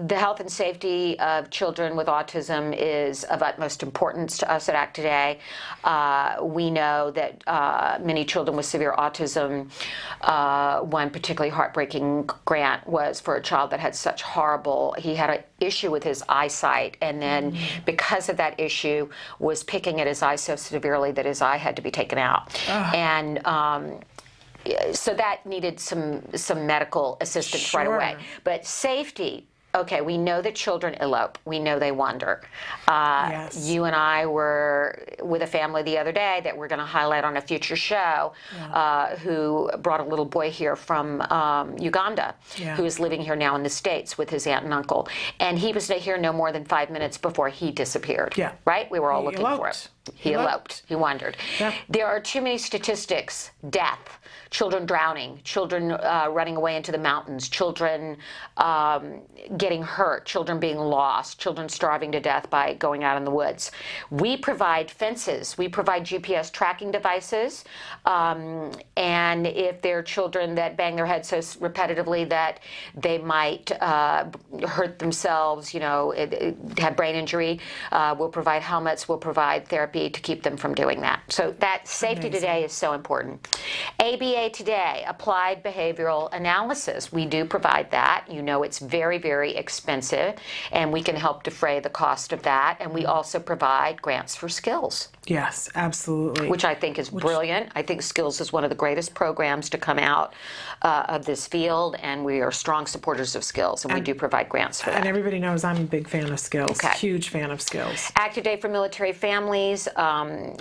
The health and safety of children with autism is of utmost importance to us at ACT Today. We know that many children with severe autism, one particularly heartbreaking grant was for a child that had such he had an issue with his eyesight, and then because of that issue was picking at his eye so severely that his eye had to be taken out. And so that needed some medical assistance right away. But safety okay, we know that children elope. We know they wander.
Yes.
You and I were with a family the other day that we're going to highlight on a future show, who brought a little boy here from Uganda, who is living here now in the States with his aunt and uncle. And he was here no more than 5 minutes before he disappeared. Yeah. Right? We were all looking for him. He eloped. He wandered. Yeah. There are too many statistics. Death, children drowning, children running away into the mountains, children getting hurt, children being lost, children starving to death by going out in the woods. We provide fences. We provide GPS tracking devices. And if there are children that bang their heads so repetitively that they might hurt themselves, you know, have brain injury, we'll provide helmets, we'll provide therapy to keep them from doing that. So that safety today is so important. ABA today, applied behavioral analysis. We do provide that. You know, it's very, very expensive, and we can help defray the cost of that. And we also provide grants for skills.
Yes, absolutely.
Which I think is brilliant. I think skills is one of the greatest programs to come out of this field, and we are strong supporters of skills, and we do provide grants for that.
And everybody knows I'm a big fan of skills.
Okay.
Huge fan of skills.
Active Day for Military Families,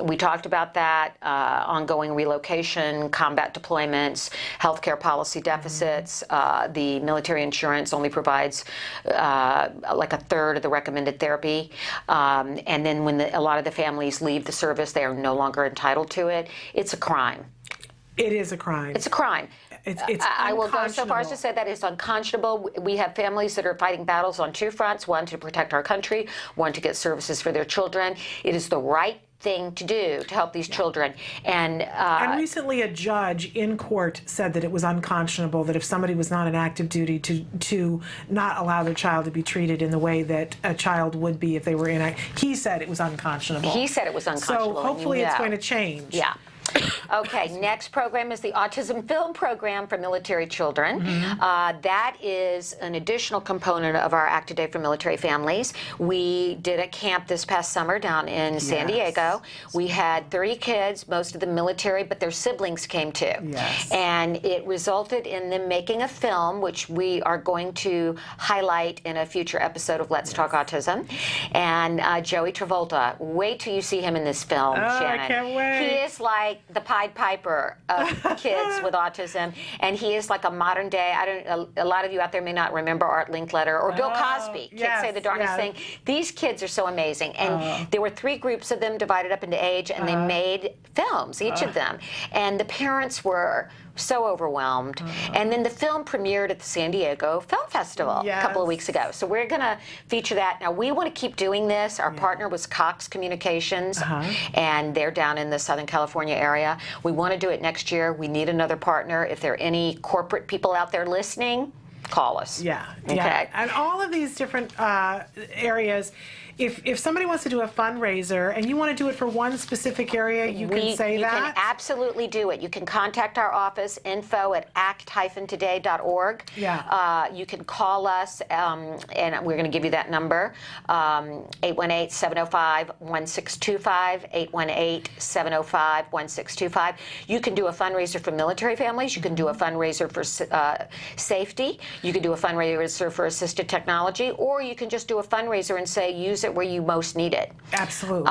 we talked about that, ongoing relocation, combat deployments, healthcare policy deficits. The military insurance only provides like a third of the recommended therapy. And then when a lot of the families leave the service, they are no longer entitled to it. It's a crime.
It is a crime.
It's a crime.
It's
I will go so far as to say that it's unconscionable. We have families that are fighting battles on two fronts, one to protect our country, one to get services for their children. It is the right thing to do to help these children. And
recently a judge in court said that it was unconscionable that if somebody was not in active duty to not allow their child to be treated in the way that a child would be if they were in. He said it was unconscionable.
He said it was unconscionable.
So hopefully it's going to change.
Yeah. Okay, next program is the Autism Film Program for military children. That is an additional component of our Active Day for Military Families. We did a camp this past summer down in San Diego. We had 30 kids, most of them military, but their siblings came too.
Yes.
And it resulted in them making a film, which we are going to highlight in a future episode of Let's Talk Autism. And Joey Travolta, wait till you see him in this film, Shannon.
I can't wait.
He is like the Pied Piper of kids with autism, and he is like a modern day. A lot of you out there may not remember Art Linkletter or Bill Cosby. Kids say the darndest thing. These kids are so amazing, and there were 3 groups of them divided up into age, and they made films, each of them, and the parents were so overwhelmed. And then the film premiered at the San Diego Film Festival a couple of weeks ago. So we're going to feature that. Now, we want to keep doing this. Our partner was Cox Communications, and they're down in the Southern California area. We want to do it next year. We need another partner. If there are any corporate people out there listening, call us.
Okay. And all of these different areas, if somebody wants to do a fundraiser and you want to do it for one specific area, you can say that?
You can absolutely do it. You can contact our office, info@act-today.org. You can call us, and we're going to give you that number, 818-705-1625, 818-705-1625. You can do a fundraiser for military families. You can do a fundraiser for safety. You can do a fundraiser for assisted technology, or you can just do a fundraiser and say, use it where you most need it.
Absolutely.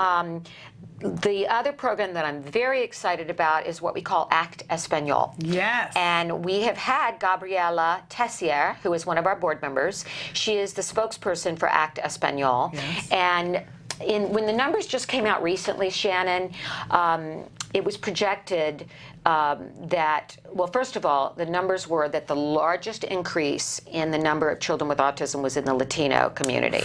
The other program that I'm very excited about is what we call Act Espanol.
Yes.
And we have had Gabriela Tessier, who is one of our board members. She is the spokesperson for Act Espanol.
Yes.
And when the numbers just came out recently, Shannon, it was projected that, well, first of all, the numbers were that the largest increase in the number of children with autism was in the Latino community.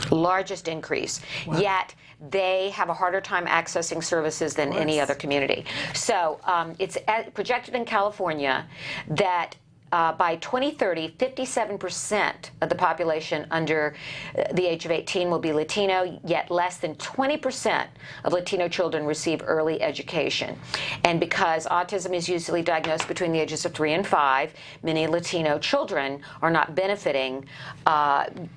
Largest increase.
Wow.
Yet they have a harder time accessing services than any other community. So it's projected in California that by 2030, 57% of the population under the age of 18 will be Latino, yet less than 20% of Latino children receive early education. And because autism is usually diagnosed between the ages of 3 and 5, many Latino children are not benefiting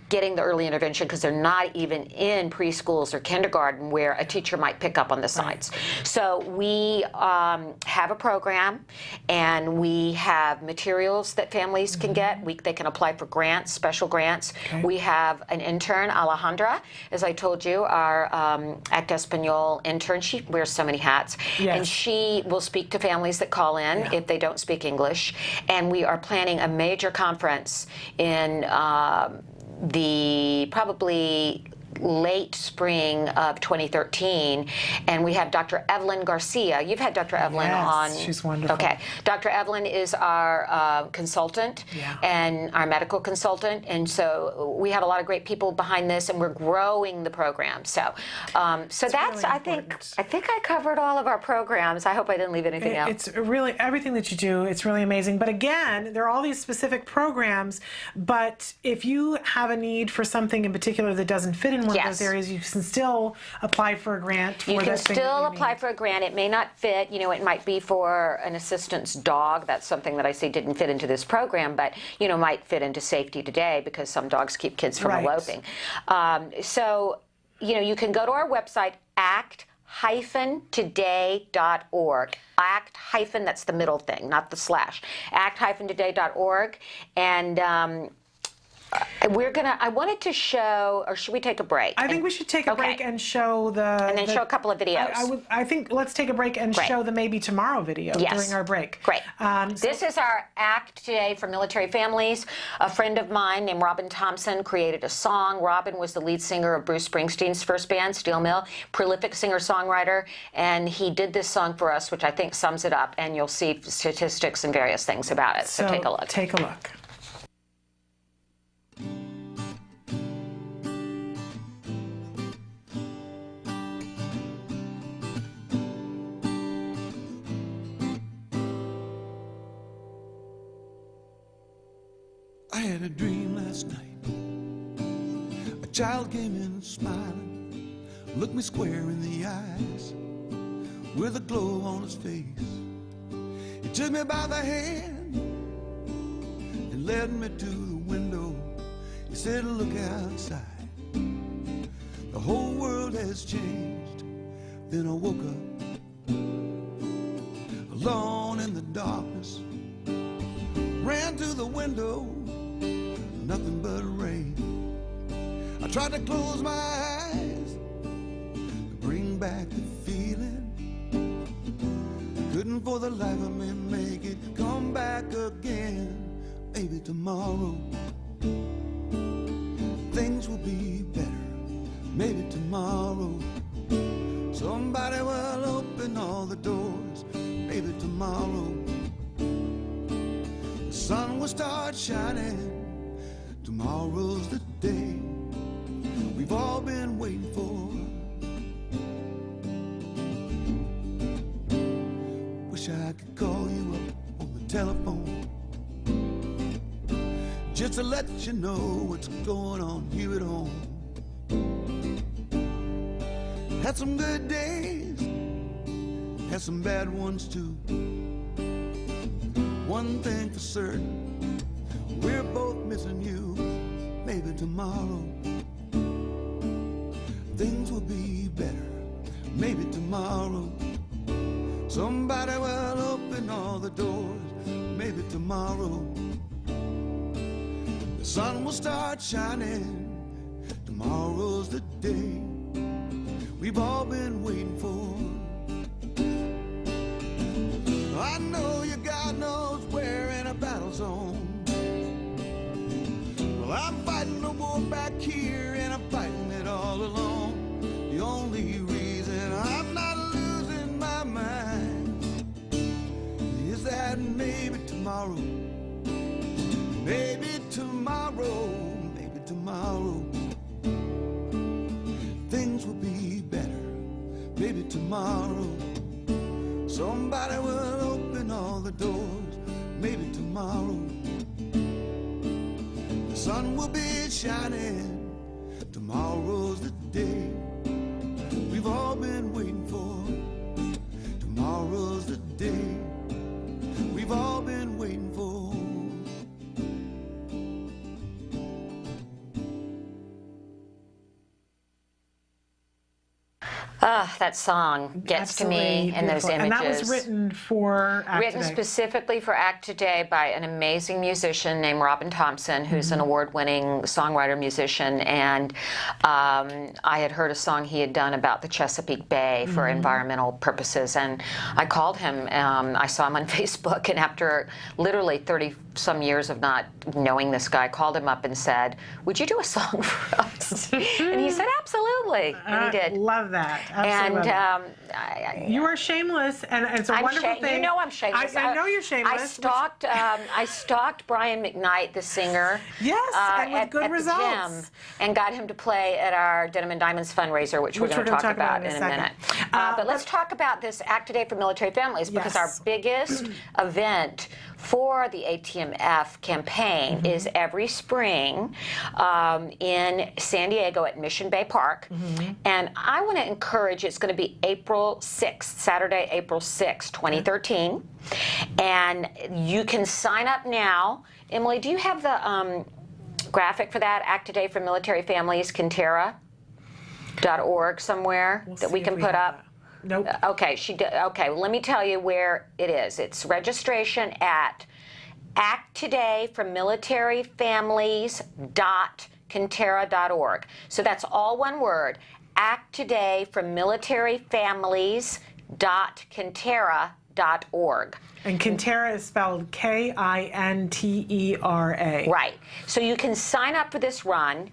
getting the early intervention because they're not even in preschools or kindergarten where a teacher might pick up on the signs. So we have a program, and we have materials materials that families can get. They can apply for grants, special grants. We have an intern, Alejandra, as I told you, our Act Espanol intern. She wears so many hats.
Yes.
And she will speak to families that call in if they don't speak English. And we are planning a major conference in the probably late spring of 2013, and we have Dr. Evelyn Garcia. You've had Dr. Evelyn on.
She's wonderful.
Okay. Dr. Evelyn is our consultant and our medical consultant, and so we have a lot of great people behind this, and we're growing the program. So, that's
really
I think I covered all of our programs. I hope I didn't leave anything out.
It's really everything that you do. It's really amazing. But again, there are all these specific programs. But if you have a need for something in particular that doesn't fit in one of those areas, you can still apply for a grant. For
you can
that thing that
still
you
apply
need.
for a grant. It may not fit. You know, it might be for an assistant's dog. That's something that I see didn't fit into this program, but you know, might fit into Safety Today because some dogs keep kids from eloping. So, you know, you can go to our website, act-today.org. Act hyphen, that's the middle thing, not the slash. act-today.org, and I wanted to show, or should we take a break?
I think we should take a break and show
and then show a couple of videos.
I think let's take a break and show the Maybe Tomorrow video during our break.
Great. This is our Act Today for Military Families. A friend of mine named Robin Thompson created a song. Robin was the lead singer of Bruce Springsteen's first band, Steel Mill, prolific singer-songwriter, and he did this song for us, which I think sums it up, and you'll see statistics and various things about it. So take a look.
Take a look.
I had a dream last night. A child came in smiling, looked me square in the eyes, with a glow on his face. He took me by the hand and led me to the window. He said, look outside, the whole world has changed. Then I woke up, alone in the darkness, ran to the window, nothing but rain. I tried to close my eyes to bring back the feeling. Couldn't for the life of me make it come back again. Maybe tomorrow things will be better. Maybe tomorrow somebody will open all the doors. Maybe tomorrow the sun will start shining. Tomorrow's the day we've all been waiting for. Wish I could call you up on the telephone just to let you know what's going on here at home. Had some good days, had some bad ones too. One thing for certain, we're both missing you. Maybe tomorrow things will be better. Maybe tomorrow somebody will open all the doors. Maybe tomorrow the sun will start shining. Tomorrow's the day we've all been waiting for. I know you God knows we're in a battle zone. Well, I'm fighting the war back here, and I'm fighting it all alone. The only reason I'm not losing my mind is that maybe tomorrow, maybe tomorrow, maybe tomorrow things will be better. Maybe tomorrow somebody will open all the doors. Maybe tomorrow the sun will be shining. Tomorrow's the day we've all been waiting for. Tomorrow's the day we've all been waiting for.
that song gets to me in those
beautiful.
images.
And that was written for Act
Written
Today.
specifically for Act Today by an amazing musician named Robin Thompson, who's an award-winning songwriter musician. And I had heard a song he had done about the Chesapeake Bay for environmental purposes. And I called him. I saw him on Facebook. And after literally 30-some years of not knowing this guy, I called him up and said, would you do a song for us? And he said, absolutely. And he did.
Love that. Absolutely.
And
you are shameless, and it's a wonderful thing.
You know I'm shameless.
I know you're shameless.
I stalked Brian McKnight, the singer.
Yes, and with good results.
The gym, and got him to play at our Denim and Diamonds fundraiser, which we're going to talk about in a minute. But let's talk about this Act Today for Military Families, because our biggest event for the ATMF campaign is every spring in San Diego at Mission Bay Park. And I want to encourage, it's going to be April 6th, Saturday, April 6th, 2013. And you can sign up now. Emily, do you have the graphic for that, Act Today for Military Families, Kintera.org somewhere that we can put up?
Nope.
Okay, okay, well, let me tell you where it is. It's registration at acttodayformilitaryfamilies.kintera.org. So that's all one word, acttodayformilitaryfamilies.kintera.org.
And Kintera is spelled Kintera.
Right. So you can sign up for this run.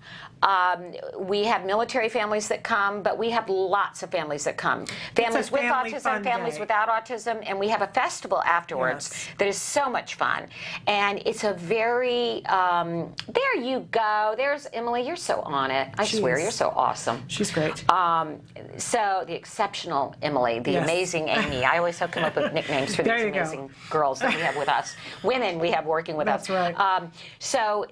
We have military families that come, but we have lots of families that come. Families with autism, families without autism, and we have a festival afterwards that is so much fun. And it's a very, there you go. There's Emily, you're so on it. I swear, you're so awesome.
She's great.
So the exceptional Emily, the amazing Amy. I always have come up with nicknames for these amazing girls that we have with us. Women we have working with us.
That's right.
So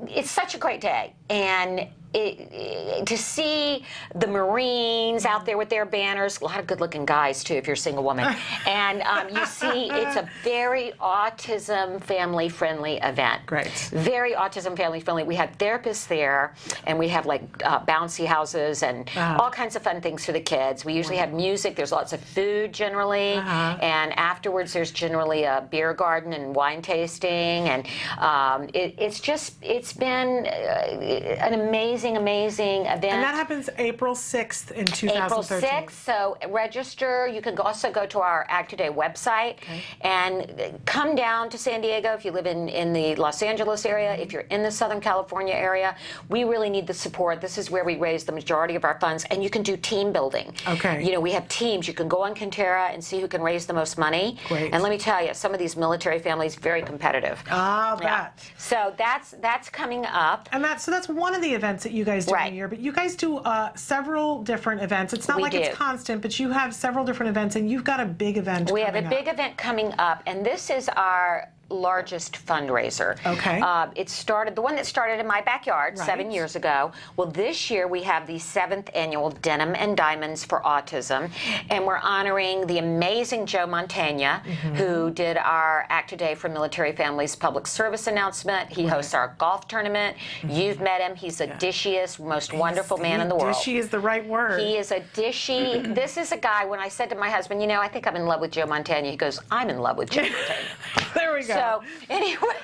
it's such a great day. And to see the Marines out there with their banners, a lot of good-looking guys, too, if you're a single woman. And you see it's a very autism family-friendly event.
Great.
Very autism family-friendly. We have therapists there, and we have, like, bouncy houses and all kinds of fun things for the kids. We usually have music. There's lots of food, generally. And afterwards, there's generally a beer garden and wine tasting. And it's been an amazing event.
And that happens April 6th in 2013.
April 6th, so register. You can also go to our Act Today website and come down to San Diego if you live in the Los Angeles area. If you're in the Southern California area, we really need the support. This is where we raise the majority of our funds, and you can do team building.
Okay.
You know, we have teams. You can go on Kintera and see who can raise the most money.
Great.
And let me tell you, some of these military families, very competitive.
I'll bet.
So that's coming up.
And so that's one of the events that you guys do in a year, but you guys do several different events. It's not like it's constant, but you have several different events, and you've got a big event
We have a big event coming up, and this is our largest fundraiser.
Okay.
The one that started in my backyard 7 years ago. Well, this year we have the 7th annual Denim and Diamonds for Autism, and we're honoring the amazing Joe Montagna, who did our Act Today for Military Families public service announcement. He hosts our golf tournament. You've met him. He's the dishiest, most wonderful man in the world.
Dishy is the right word.
He is a dishy. This is a guy, when I said to my husband, you know, I think I'm in love with Joe Montagna, he goes, I'm in love with Joe Montagna.
There we go.
So, anyway.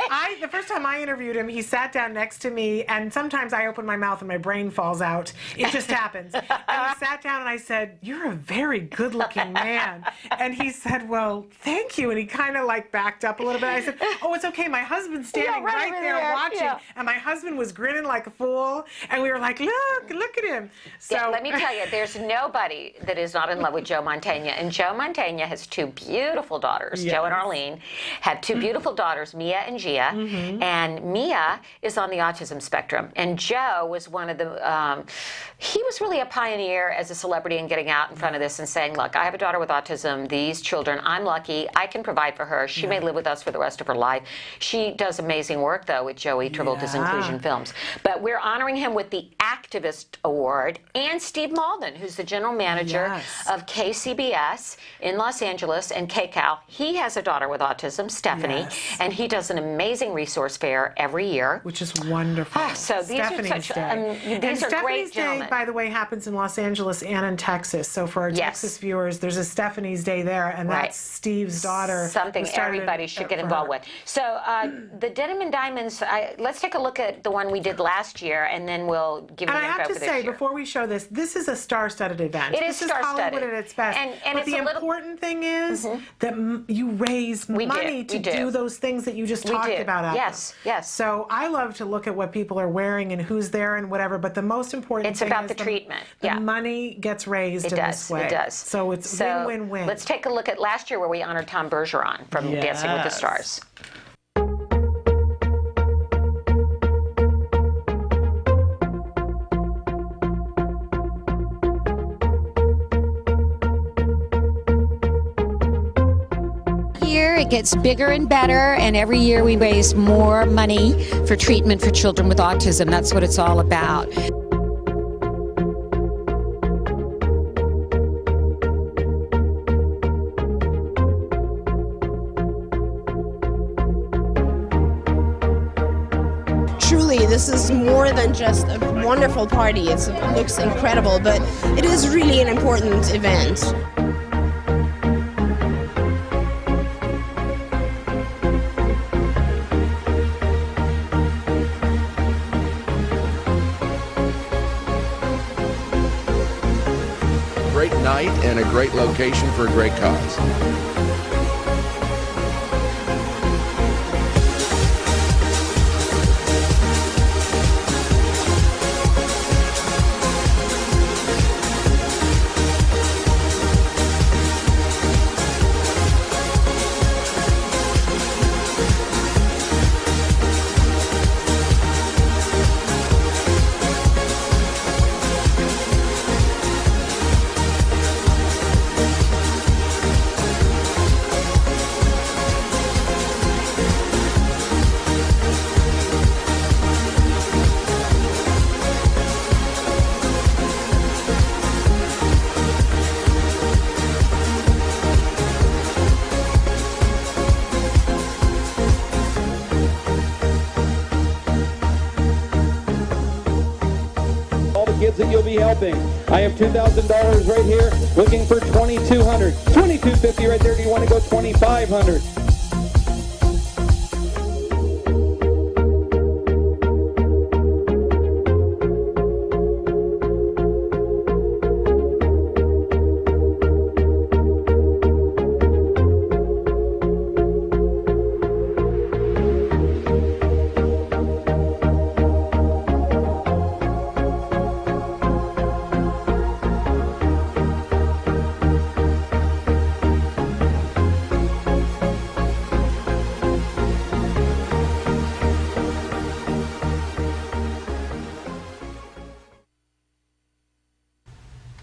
The first time I interviewed him, he sat down next to me, and sometimes I open my mouth and my brain falls out. It just happens. And he sat down and I said, you're a very good-looking man. And he said, well, thank you. And he kind of like backed up a little bit. I said, oh, it's okay. My husband's standing right there watching. And my husband was grinning like a fool. And we were like, look at him. So
let me tell you, there's nobody that is not in love with Joe Montagna. And Joe Montagna has two beautiful daughters. Joe and Arlene have two beautiful daughters, Mia and Gia. And Mia is on the autism spectrum. And Joe was one of the, he was really a pioneer as a celebrity in getting out in front of this and saying, look, I have a daughter with autism. These children, I'm lucky. I can provide for her. She may live with us for the rest of her life. She does amazing work, though, with Joey Travolta's Inclusion Films. But we're honoring him with the Activist Award, and Steve Malden, who's the general manager of KCBS in Los Angeles and KCAL. He has a daughter with autism, Stephanie. County, and he does an amazing resource fair every year.
Which is wonderful.
So these
Stephanie's
are such,
Day.
these are
Stephanie's
great
Day,
gentlemen.
by the way, happens in Los Angeles and in Texas. So for our Texas viewers, there's a Stephanie's Day there, and that's Steve's daughter.
Something everybody should get involved with. So the Denim and Diamonds, let's take a look at the one we did last year, and then we'll give you
And
the
I have
info
to
for this
say,
year.
before we show this is a star-studded event.
It is
This
star-studded.
is Hollywood at its best.
And
but
it's
the
a little-
important thing is that you raise money to do those things that you just talked about. Out
Yes, yes.
So I love to look at what people are wearing and who's there and whatever, but the most important
It's
thing
about
is
the treatment.
The money gets raised in this way.
It does.
So it's win-win-win.
Let's take a look at last year where we honored Tom Bergeron from Dancing with the Stars.
It gets bigger and better, and every year we raise more money for treatment for children with autism. That's what it's all about.
Truly, this is more than just a wonderful party. It looks incredible, but it is really an important event.
Great night and a great location for a great cause.
Kids that you'll be helping. I have $2,000 right here, looking for $2,200. $2,250 right there. Do you want to go $2,500?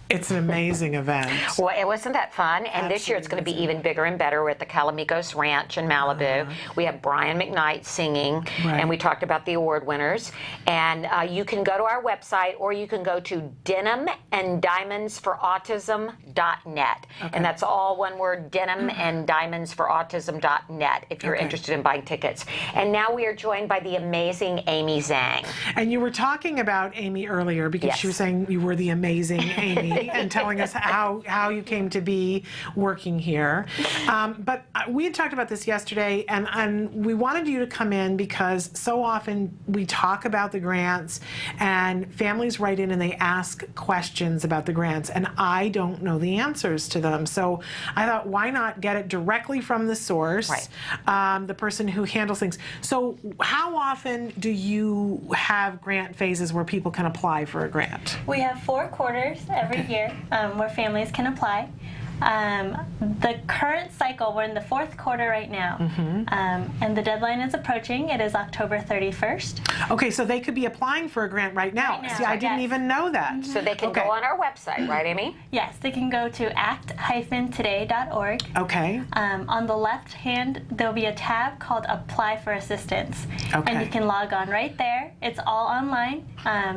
It's an amazing event.
Well, it wasn't that fun, and this year it's going to be even bigger and better. We're at the Calamigos Ranch in Malibu. We have Brian McKnight singing, and we talked about the award winners. And you can go to our website, or you can go to denimanddiamondsforautism.net. And that's all one word, denimanddiamondsforautism.net, if you're interested in buying tickets. And now we are joined by the amazing Amy Zhang.
And you were talking about Amy earlier because she was saying you were the amazing Amy and telling us how you came to be working here. But we had talked about this yesterday, and we wanted you to come in because so often we talk about the grants and families write in and they ask questions about the grants, and I don't know the answers to them. So I thought, why not get it directly from the source, the person who handles things. So how often do you have grant phases where people can apply for a grant?
We have 4 quarters every year where families can apply. The current cycle, we're in the 4th quarter right now, and the deadline is approaching. It is October 31st.
Okay, so they could be applying for a grant right now. See, I didn't even know that.
So they can go on our website, right, Amy?
Yes, they can go to act-today.org.
Okay.
On the left hand, there'll be a tab called Apply for Assistance. And you can log on right there. It's all online.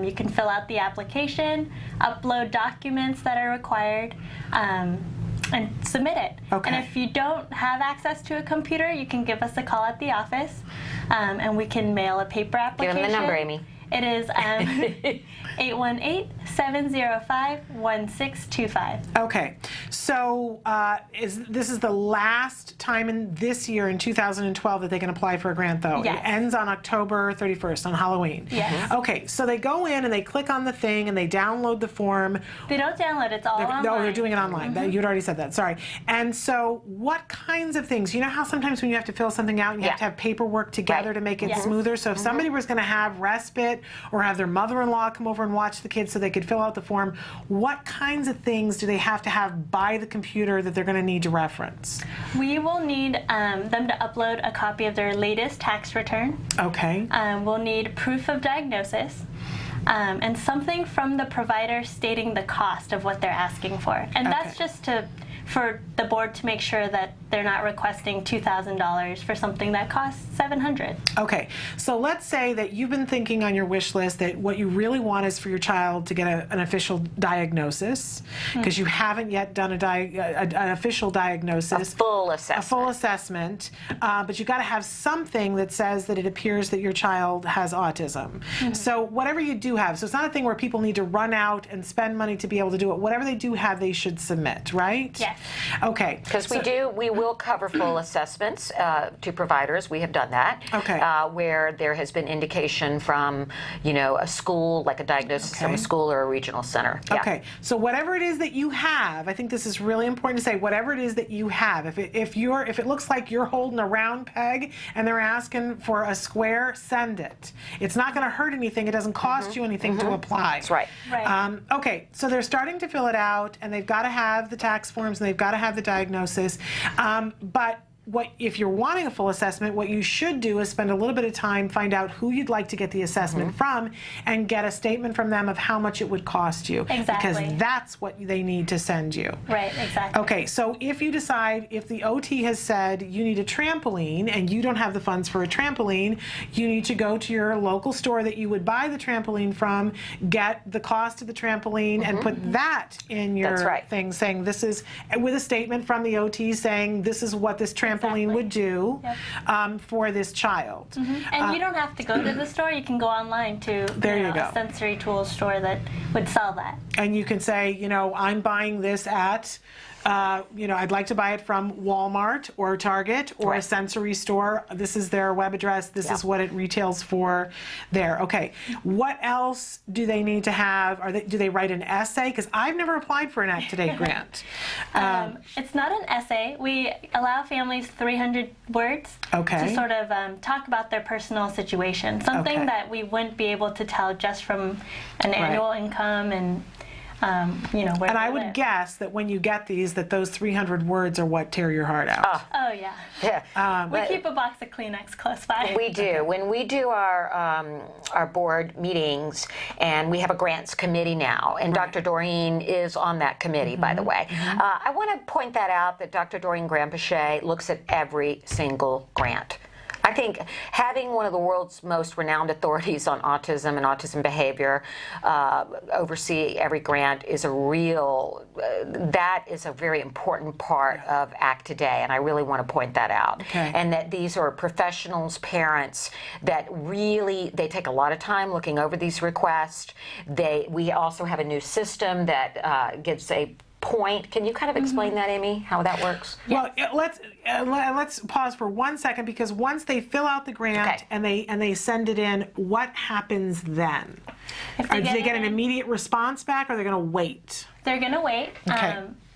You can fill out the application, upload documents that are required. submit it.
Okay.
And if you don't have access to a computer, you can give us a call at the office, and we can mail a paper application.
Give them the number, Amy.
It is 818-705-1625.
Okay, so this is the last time in this year, in 2012, that they can apply for a grant, though?
Yes.
It ends on October 31st, on Halloween?
Yes.
Okay, so they go in and they click on the thing and they download the form.
They don't download, it's all online.
No, they're doing it online. You'd already said that, sorry. And so what kinds of things, you know how sometimes when you have to fill something out and you have to have paperwork together to make it smoother? So if somebody was going to have respite or have their mother-in-law come over and watch the kids so they could fill out the form, what kinds of things do they have to have by the computer that they're going to need to reference?
We will need them to upload a copy of their latest tax return.
Okay.
We'll need proof of diagnosis. And something from the provider stating the cost of what they're asking for. And that's just for the board to make sure that they're not requesting $2,000 for something that costs $700.
Okay, so let's say that you've been thinking on your wish list that what you really want is for your child to get an official diagnosis, because you haven't yet done an official diagnosis.
A full assessment.
A full assessment, but you've got to have something that says that it appears that your child has autism. So whatever you do have, so it's not a thing where people need to run out and spend money to be able to do it. Whatever they do have, they should submit, right?
Yes.
Okay.
Because we will cover full assessments to providers. We have done that.
Okay.
Where there has been indication from, a school, like a diagnosis from a school or a regional center. Yeah.
Okay. So whatever it is that you have, I think this is really important to say. Whatever it is that you have, if it looks like you're holding a round peg and they're asking for a square, send it. It's not going to hurt anything. It doesn't cost you anything to apply.
That's right.
Okay. So they're starting to fill it out, and they've got to have the tax forms, and they've got to have the diagnosis. But if you're wanting a full assessment, what you should do is spend a little bit of time, find out who you'd like to get the assessment from, and get a statement from them of how much it would cost you.
Exactly.
Because that's what they need to send you.
Right, exactly.
Okay, so if you decide, if the OT has said you need a trampoline and you don't have the funds for a trampoline, you need to go to your local store that you would buy the trampoline from, get the cost of the trampoline, and put that in your thing, saying this is, with a statement from the OT saying this is what this trampoline would do for this child.
And you don't have to go to the store. You can go online to a sensory tools store that would sell that.
And you can say, I'm buying this at, I'd like to buy it from Walmart or Target or a sensory store. This is their web address. This is what it retails for there. Okay. What else do they need to have? Do they write an essay? Because I've never applied for an Act Today grant.
It's not an essay. We allow families 300 words to sort of talk about their personal situation. Something that we wouldn't be able to tell just from an annual income and where
and I would guess that when you get these, that those 300 words are what tear your heart out.
Oh, yeah.
Yeah.
We keep a box of Kleenex close by.
We do. When we do our board meetings, and we have a grants committee now, and Dr. Doreen is on that committee, by the way. I want to point that out, that Dr. Doreen Grandpichet looks at every single grant. I think having one of the world's most renowned authorities on autism and autism behavior oversee every grant is that is a very important part of ACT Today, and I really want to point that out. And that these are professionals, parents, that really, they take a lot of time looking over these requests. We also have a new system that gives a point. Can you kind of explain that, Amy, how that works?
Well, let's pause for 1 second, because once they fill out the grant and they send it in, what happens then? Do they get an immediate response back, or are they going to wait?
They're going to wait.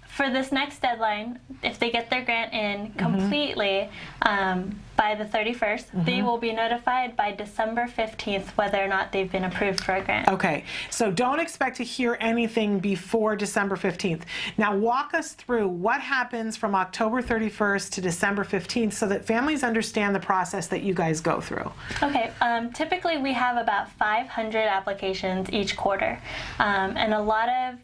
For this next deadline, if they get their grant in completely by the 31st, they will be notified by December 15th whether or not they've been approved for a grant.
Okay, so don't expect to hear anything before December 15th. Now walk us through what happens from October 31st to December 15th so that families understand the process that you guys go through.
Okay, typically we have about 500 applications each quarter, and a lot of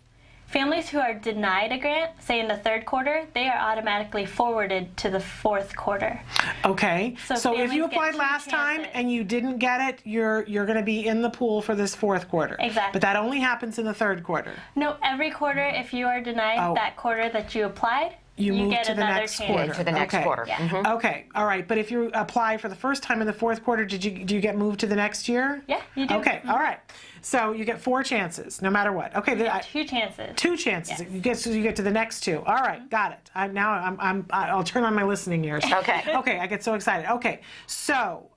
families who are denied a grant, say in the third quarter, they are automatically forwarded to the fourth quarter.
Okay. So if
families
you
get
applied
2
last time
chances.
and you didn't get it, you're going to be in the pool for this fourth quarter.
Exactly.
But that only happens in the third quarter.
No, every quarter, if you are denied that quarter that you applied,
You move
get
to the
another
next
chance.
quarter.
To the next
Okay.
quarter.
Yeah.
Okay. All right. But if you apply for the first time in the fourth quarter, do you get moved to the next year?
Yeah, you do.
Okay. All right. So you get 4 chances, no matter what. Okay.
2 chances.
2 chances.
Yes.
You get to the next 2. All right. Got it. I'll turn on my listening ears.
Okay.
Okay. I get so excited. Okay. So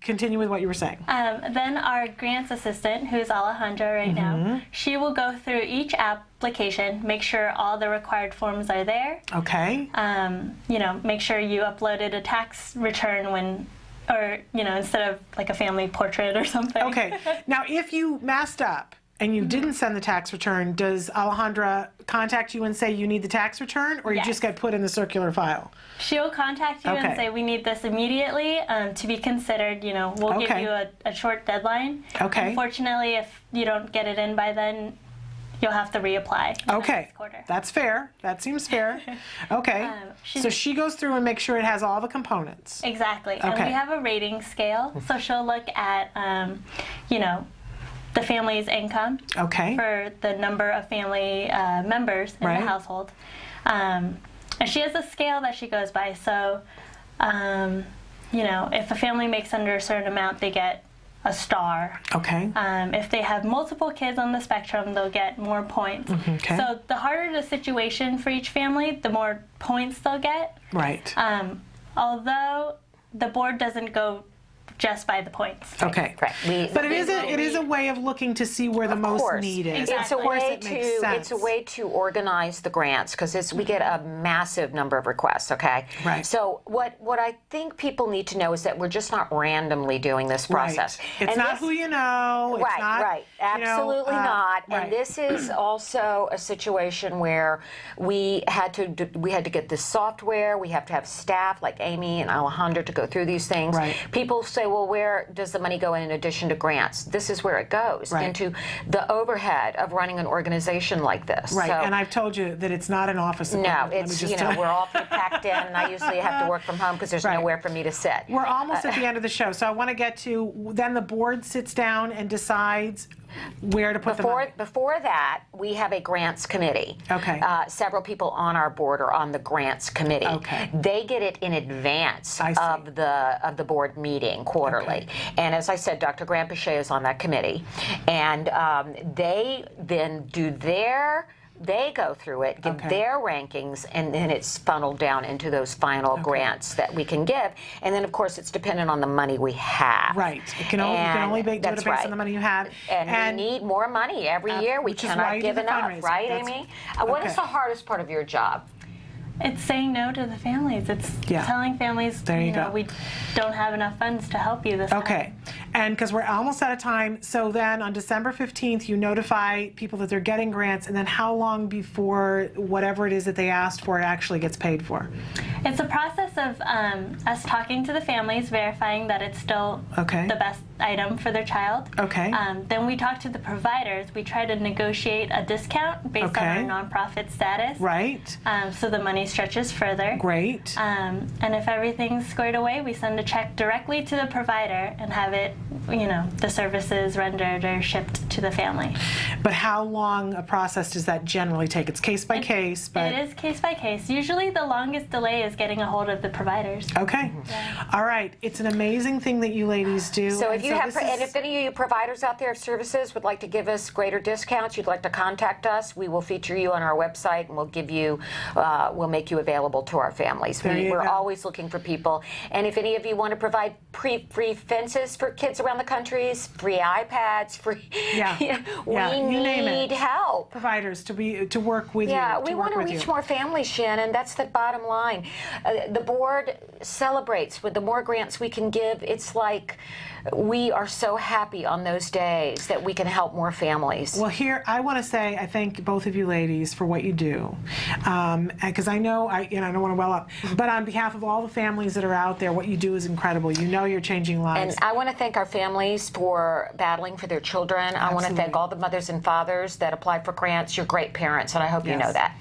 continue with what you were saying.
Then our grants assistant, who's Alejandra right now, she will go through each application, make sure all the required forms are there.
Okay.
Make sure you uploaded a tax return instead of like a family portrait or something.
Okay. Now, if you messed up and you didn't send the tax return, does Alejandra contact you and say you need the tax return, or you just get put in the circular file?
She'll contact you and say, we need this immediately to be considered. We'll give you a short deadline.
Okay.
Unfortunately, if you don't get it in by then, you'll have to reapply.
Okay. That's fair. That seems fair. Okay. So she goes through and makes sure it has all the components.
Exactly.
Okay.
And we have a rating scale. So she'll look at, the family's income for the number of family members in the household. And she has a scale that she goes by. So, if a family makes under a certain amount, they get a star.
Okay.
If they have multiple kids on the spectrum, they'll get more points.
Okay.
So the harder the situation for each family, the more points they'll get.
Right.
Although the board doesn't go just by the points.
Okay.
Right.
But it is a way of looking to see where the most need is.
It's a way to organize the grants, because we get a massive number of requests. Okay.
Right.
So what I think people need to know is that we're just not randomly doing this process.
Right. It's not who you know. It's not,
right. Absolutely not.
Right.
And this is also a situation where we had to get this software. We have to have staff like Amy and Alejandra to go through these things.
Right.
People say, well, where does the money go in addition to grants? This is where it goes, into the overhead of running an organization like this.
Right,
So,
and I've told you that it's not an office equipment.
no, it's, we're all packed in, and I usually have to work from home because there's nowhere for me to sit.
We're almost at the end of the show, so I want to get to, then the board sits down and decides where to put the money.
Before that, we have a grants committee.
Okay.
Several people on our board are on the grants committee.
Okay.
They get it in advance of the board meeting quarterly.
Okay.
And as I said, Dr. Grandpichet is on that committee, and they then they go through it, give their rankings, and then it's funneled down into those final grants that we can give. And then, of course, it's dependent on the money we have.
Right. You can only do it based on the money you have.
And we need more money every year. We cannot give enough, right, Amy? What is the hardest part of your job?
It's saying no to the families. It's telling families, we don't have enough funds to help you this time.
Okay. And because we're almost out of time, so then on December 15th, you notify people that they're getting grants, and then how long before whatever it is that they asked for actually gets paid for?
It's a process of us talking to the families, verifying that it's still the best item for their child.
Okay.
Then we talk to the providers. We try to negotiate a discount based on our nonprofit status.
Right.
So the money stretches further.
Great.
And if everything's squared away, we send a check directly to the provider and have it, the services rendered or shipped to the family.
But how long a process does that generally take? It's case by case, but
it is case by case. Usually the longest delay is getting a hold of the providers.
Okay. Yeah. All right. It's an amazing thing that you ladies do.
So if if any of you providers out there of services would like to give us greater discounts, you'd like to contact us, we will feature you on our website, and we'll give you, we'll make you available to our families. We're always looking for people. And if any of you want to provide free fences for kids around the country, free iPads, free, we need help.
Providers to work with you.
Yeah, we want to reach more families, Shannon. That's the bottom line. The board celebrates with the more grants we can give. It's like we are so happy on those days that we can help more families.
Well, here, I want to say I thank both of you ladies for what you do. Because I know, I don't want to well up, but on behalf of all the families that are out there, what you do is incredible. You know you're changing lives.
And I want to thank our families for battling for their children. I want to thank all the mothers and fathers that apply for grants. You're great parents, and I hope you know that.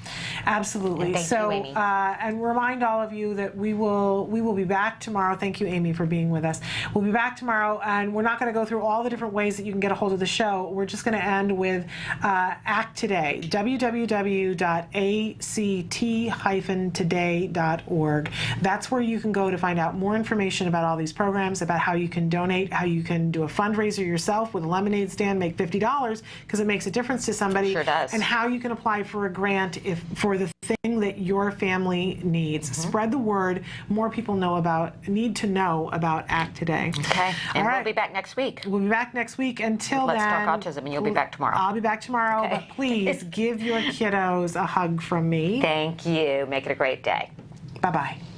Absolutely.
And thank you, Amy.
And remind all of you that we will be back tomorrow. Thank you, Amy, for being with us. We'll be back tomorrow, and we're not going to go through all the different ways that you can get a hold of the show. We're just going to end with Act Today, www.act-today.org. That's where you can go to find out more information about all these programs, about how you can donate, how you can do a fundraiser yourself with a lemonade stand, make $50 because it makes a difference to somebody.
Sure does.
And how you can apply for a grant for the thing that your family needs. Spread the word. More people need to know about Act Today.
Okay. And we'll be back next week.
We'll be back next week. Until
Let's
then,
Talk Autism, and you'll be back tomorrow.
I'll be back tomorrow,
Okay.
but please give your kiddos a hug from me.
Thank you. Make it a great day.
Bye-bye.